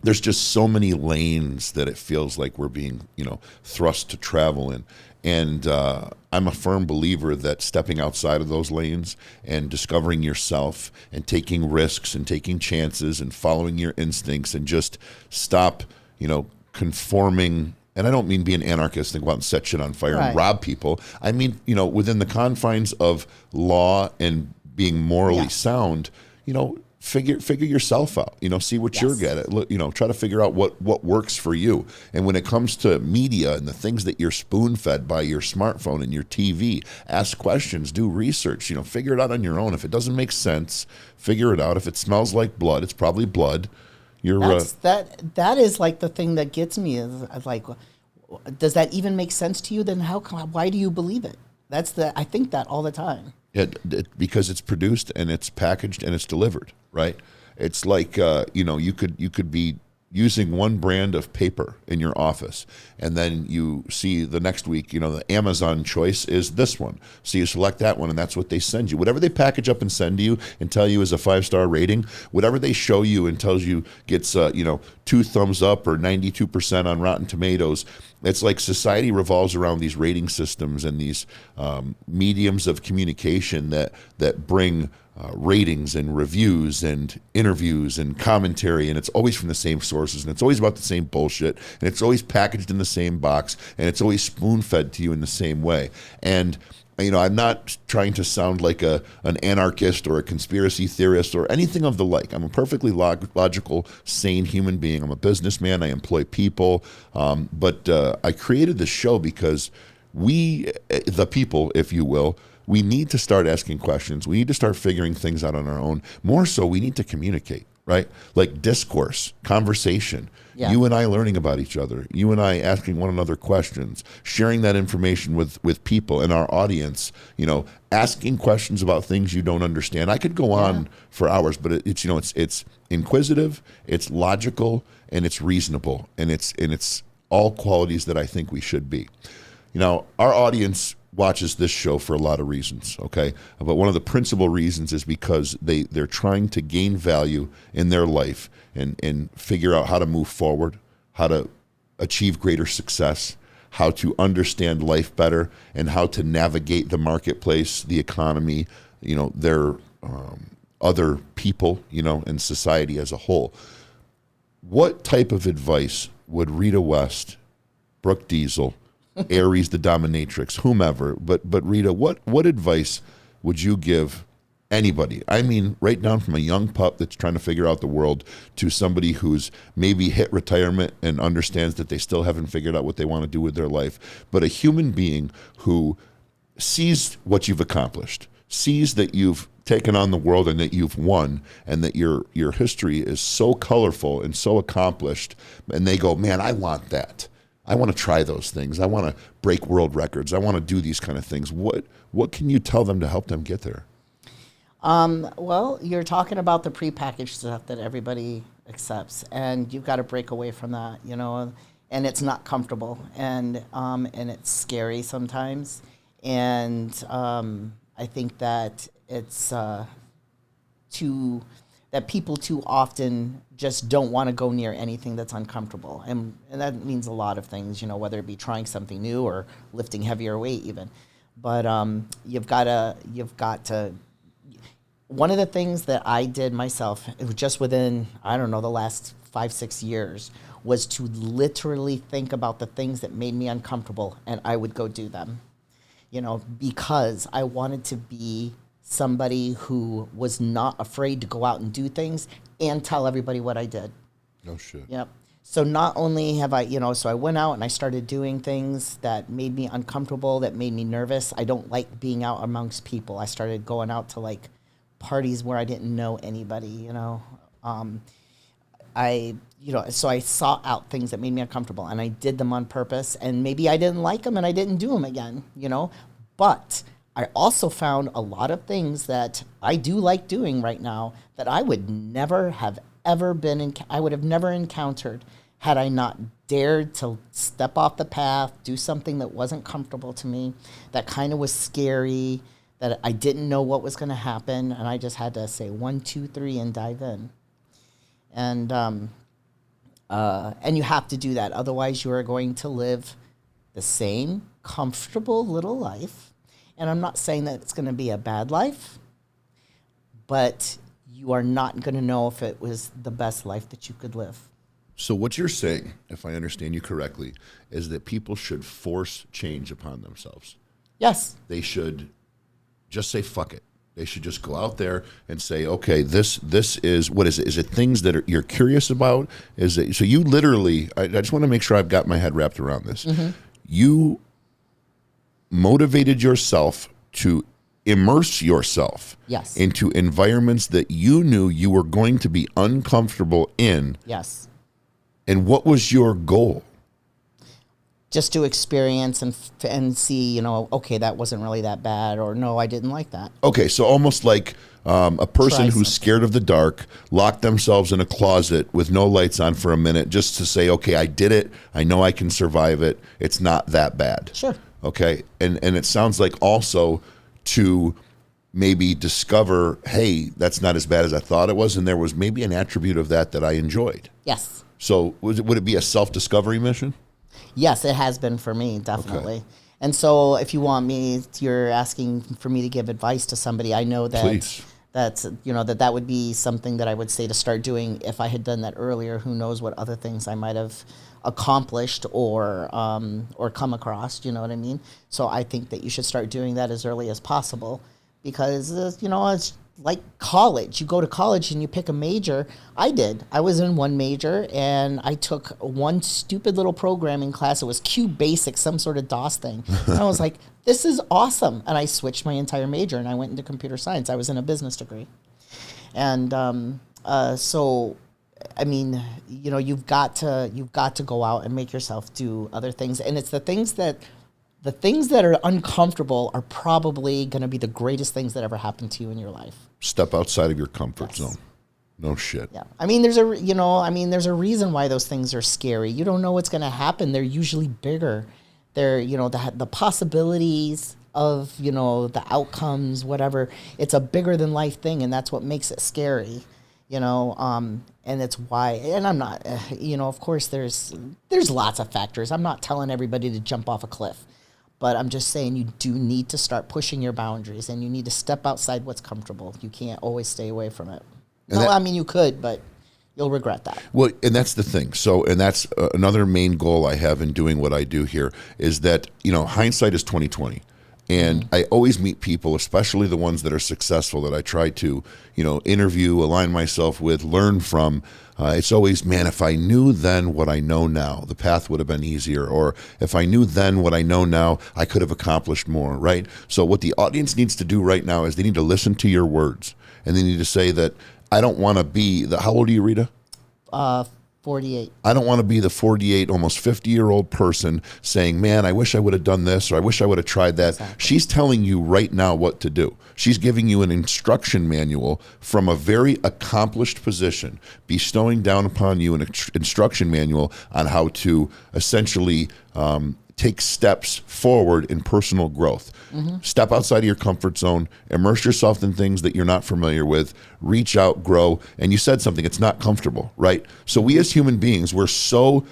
There's just so many lanes that it feels like we're being, thrust to travel in. And I'm a firm believer that stepping outside of those lanes and discovering yourself and taking risks and taking chances and following your instincts and just stop, conforming. And I don't mean be an anarchist and go out and set shit on fire and rob people. I mean, within the confines of law and being morally sound, figure yourself out, see what you're good at, try to figure out what works for you. And when it comes to media and the things that you're spoon fed by your smartphone and your TV, ask questions, do research, figure it out on your own. If it doesn't make sense, figure it out. If it smells like blood, it's probably blood. That is like the thing that gets me is like, does that even make sense to you? Then why do you believe it? I think that all the time. Because it's produced and it's packaged and it's delivered, right? It's like you could be using one brand of paper in your office, and then you see the next week, the Amazon choice is this one. So you select that one, and that's what they send you. Whatever they package up and send to you and tell you is a 5-star rating, whatever they show you and tells you gets 2 thumbs up or 92% on Rotten Tomatoes. It's like society revolves around these rating systems and these mediums of communication that bring ratings and reviews and interviews and commentary, and it's always from the same sources, and it's always about the same bullshit, and it's always packaged in the same box, and it's always spoon-fed to you in the same way. And I'm not trying to sound like an anarchist or a conspiracy theorist or anything of the like. I'm a perfectly logical, sane human being. I'm a businessman. I employ people. But I created this show because we, the people, if you will, we need to start asking questions. We need to start figuring things out on our own. More so, we need to communicate, right? Like discourse, conversation. Yeah. You and I learning about each other. You and I asking one another questions, sharing that information with people and our audience, asking questions about things you don't understand. I could go on for hours, but it's inquisitive, it's logical, and it's reasonable, and it's all qualities that I think we should be. Our audience watches this show for a lot of reasons, okay? But one of the principal reasons is because they're trying to gain value in their life and figure out how to move forward, how to achieve greater success, how to understand life better, and how to navigate the marketplace, the economy, their other people, and society as a whole. What type of advice would Rheta West, Brooke Diesel, Aries the dominatrix, whomever, but Rheta, what advice would you give anybody? I mean, right down from a young pup that's trying to figure out the world to somebody who's maybe hit retirement and understands that they still haven't figured out what they want to do with their life, but a human being who sees what you've accomplished, sees that you've taken on the world and that you've won and that your history is so colorful and so accomplished, and they go, man, I want that. I want to try those things. I want to break world records. I want to do these kind of things. What can you tell them to help them get there? Well, you're talking about the prepackaged stuff that everybody accepts, and you've got to break away from that, and it's not comfortable, and it's scary sometimes, and I think that it's that people too often just don't want to go near anything that's uncomfortable. And that means a lot of things, whether it be trying something new or lifting heavier weight even. But you've got to, one of the things that I did myself, it was just within, I don't know, the last 5-6 years, was to literally think about the things that made me uncomfortable, and I would go do them, because I wanted to be somebody who was not afraid to go out and do things and tell everybody what I did. No shit. Yep. So not only have I, so I went out and I started doing things that made me uncomfortable, that made me nervous. I don't like being out amongst people. I started going out to like parties where I didn't know anybody, so I sought out things that made me uncomfortable, and I did them on purpose, and maybe I didn't like them and I didn't do them again, but I also found a lot of things that I do like doing right now that I would never have ever I would have never encountered had I not dared to step off the path, do something that wasn't comfortable to me, that kind of was scary, that I didn't know what was going to happen, and I just had to say 1, 2, 3 and dive in. And you have to do that. Otherwise, you are going to live the same comfortable little life. And I'm not saying that it's going to be a bad life, but you are not going to know if it was the best life that you could live. So what you're saying, if I understand you correctly, is that people should force change upon themselves. Yes. They should just say, fuck it. They should just go out there and say, okay, this is, what is it? Is it things that you're curious about? Is it, so you literally, I just want to make sure I've got my head wrapped around this. Mm-hmm. You motivated yourself to immerse yourself yes. into environments that you knew you were going to be uncomfortable in. Yes. And what was your goal? Just to experience and see, okay, that wasn't really that bad, or no, I didn't like that. Okay, so almost like a person who's scared of the dark, locked themselves in a closet with no lights on for a minute just to say, okay, I did it. I know I can survive it. It's not that bad. Sure. Okay, and it sounds like also to maybe discover, hey, that's not as bad as I thought it was, and there was maybe an attribute of that I enjoyed. Yes. So would it be a self-discovery mission? Yes, it has been for me, definitely. Okay. And so if you want me, you're asking for me to give advice to somebody, I know that Please. That's, that would be something that I would say to start doing. If I had done that earlier, who knows what other things I might have accomplished or come across, you know what I mean? So I think that you should start doing that as early as possible, because, it's like college. You go to college and you pick a major. I did. I was in one major, and I took one stupid little programming class. It was Q Basic, some sort of DOS thing. And I was like, this is awesome. And I switched my entire major, and I went into computer science. I was in a business degree. And so, I mean, you've got to go out and make yourself do other things. And it's the things that are uncomfortable are probably going to be the greatest things that ever happened to you in your life. Step outside of your comfort Yes. zone. No shit. Yeah. I mean, there's a reason why those things are scary. You don't know what's going to happen. They're usually bigger. They're, the possibilities of, the outcomes, whatever. It's a bigger than life thing, and that's what makes it scary. And it's why, and I'm not, of course there's lots of factors. I'm not telling everybody to jump off a cliff. But I'm just saying you do need to start pushing your boundaries, and you need to step outside what's comfortable. You can't always stay away from it. You could, but you'll regret that. Well, and that's the thing. So, and that's another main goal I have in doing what I do here is that, hindsight is 20/20. And I always meet people, especially the ones that are successful, that I try to, interview, align myself with, learn from. It's always, man, if I knew then what I know now, the path would have been easier. Or if I knew then what I know now, I could have accomplished more, right? So what the audience needs to do right now is they need to listen to your words. And they need to say that I don't want to be how old are you, Rheta? 48. I don't want to be the 48, almost 50-year-old person saying, man, I wish I would have done this, or I wish I would have tried that. Exactly. She's telling you right now what to do. She's giving you an instruction manual from a very accomplished position, bestowing down upon you an instruction manual on how to essentially take steps forward in personal growth. Mm-hmm. Step outside of your comfort zone, immerse yourself in things that you're not familiar with, reach out, grow. And you said something, it's not comfortable, right? So we as human beings, we're so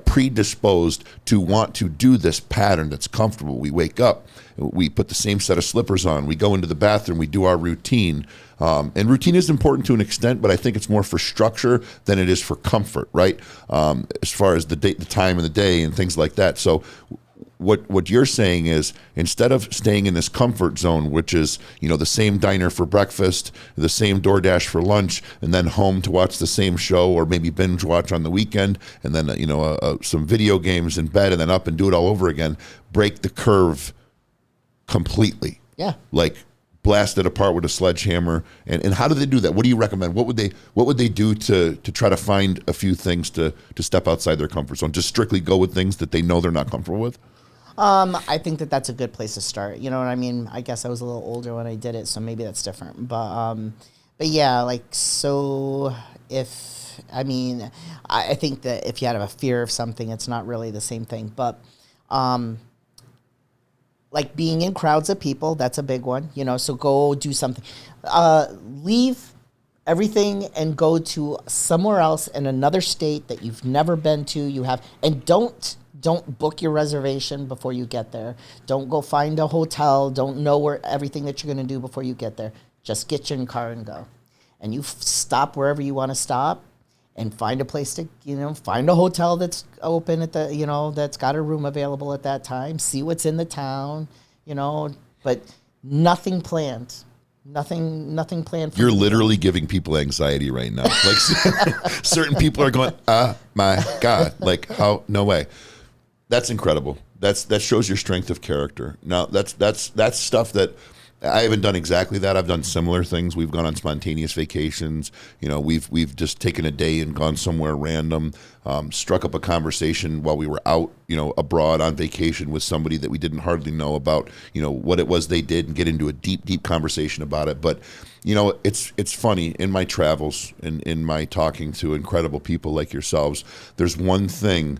predisposed to want to do this pattern that's comfortable. We wake up, we put the same set of slippers on, we go into the bathroom, we do our routine. And routine is important to an extent, but I think it's more for structure than it is for comfort, right? As far as the time of the day and things like that. So what you're saying is, instead of staying in this comfort zone, which is, the same diner for breakfast, the same DoorDash for lunch, and then home to watch the same show or maybe binge watch on the weekend, and then some video games in bed, and then up and do it all over again, break the curve completely. Yeah. Like blast it apart with a sledgehammer. And how do they do that? What do you recommend? What would they do to try to find a few things to step outside their comfort zone? Just strictly go with things that they know they're not comfortable with? I think that's a good place to start. You know what I mean? I guess I was a little older when I did it, so maybe that's different. But yeah, like, so I think that if you have a fear of something, it's not really the same thing. But like being in crowds of people, that's a big one. So go do something. Leave everything and go to somewhere else in another state that you've never been to. And don't book your reservation before you get there. Don't go find a hotel. Don't know where everything that you're going to do before you get there. Just get in your car and go. And you stop wherever you want to stop and find a place to, find a hotel that's open at the, that's got a room available at that time. See what's in the town, but nothing planned. Nothing planned. You're literally giving people anxiety right now. Like certain people are going, my God, like how, no way. That's incredible. That shows your strength of character. Now that's stuff that I haven't done exactly that. I've done similar things. We've gone on spontaneous vacations. We've just taken a day and gone somewhere random. Struck up a conversation while we were out, abroad on vacation with somebody that we didn't hardly know about, what it was they did, and get into a deep conversation about it. But it's funny, in my travels and in my talking to incredible people like yourselves, there's one thing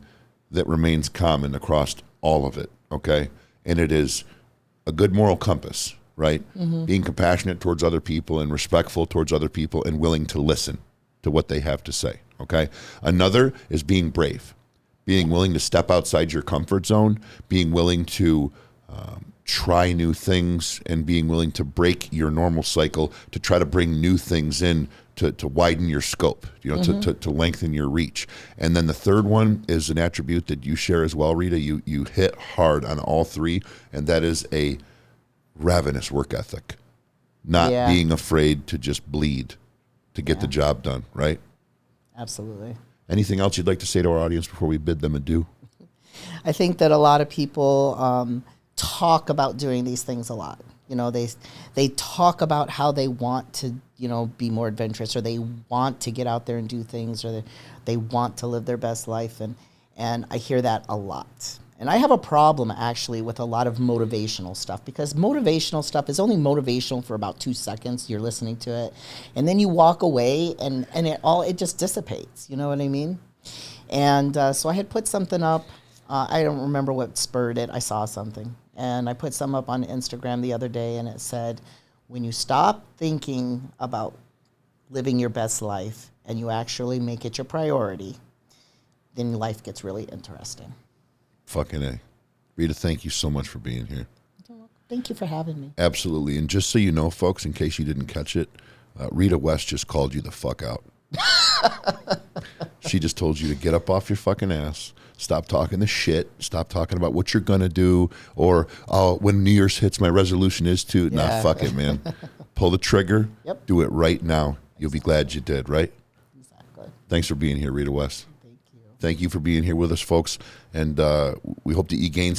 that remains common across all of it, okay? And it is a good moral compass, right? Mm-hmm. Being compassionate towards other people and respectful towards other people and willing to listen to what they have to say, okay? Another is being brave, being willing to step outside your comfort zone, being willing to try new things, and being willing to break your normal cycle to try to bring new things in to widen your scope, to lengthen your reach. And then the third one is an attribute that you share as well, Rheta. You hit hard on all three, and that is a ravenous work ethic, not being afraid to just bleed to get the job done, right? Absolutely. Anything else you'd like to say to our audience before we bid them adieu? I think that a lot of people talk about doing these things a lot. They talk about how they want to, be more adventurous, or they want to get out there and do things, or they want to live their best life. And I hear that a lot. And I have a problem, actually, with a lot of motivational stuff, because motivational stuff is only motivational for about 2 seconds. You're listening to it, and then you walk away, and it just dissipates. You know what I mean? And so I had put something up. I don't remember what spurred it. I saw something, and I put some up on Instagram the other day, and it said, when you stop thinking about living your best life and you actually make it your priority, then life gets really interesting. Fucking A. Rheta, thank you so much for being here. Thank you for having me. Absolutely. And just so you know, folks, in case you didn't catch it, Rheta West just called you the fuck out. She just told you to get up off your fucking ass, stop talking the shit, stop talking about what you're going to do, or, when New Year's hits, my resolution is to, nah, fuck it, man. Pull the trigger. Yep. Do it right now. You'll be glad you did, right? Exactly. Thanks for being here, Rheta West. Thank you for being here with us, folks. And we hope that you gain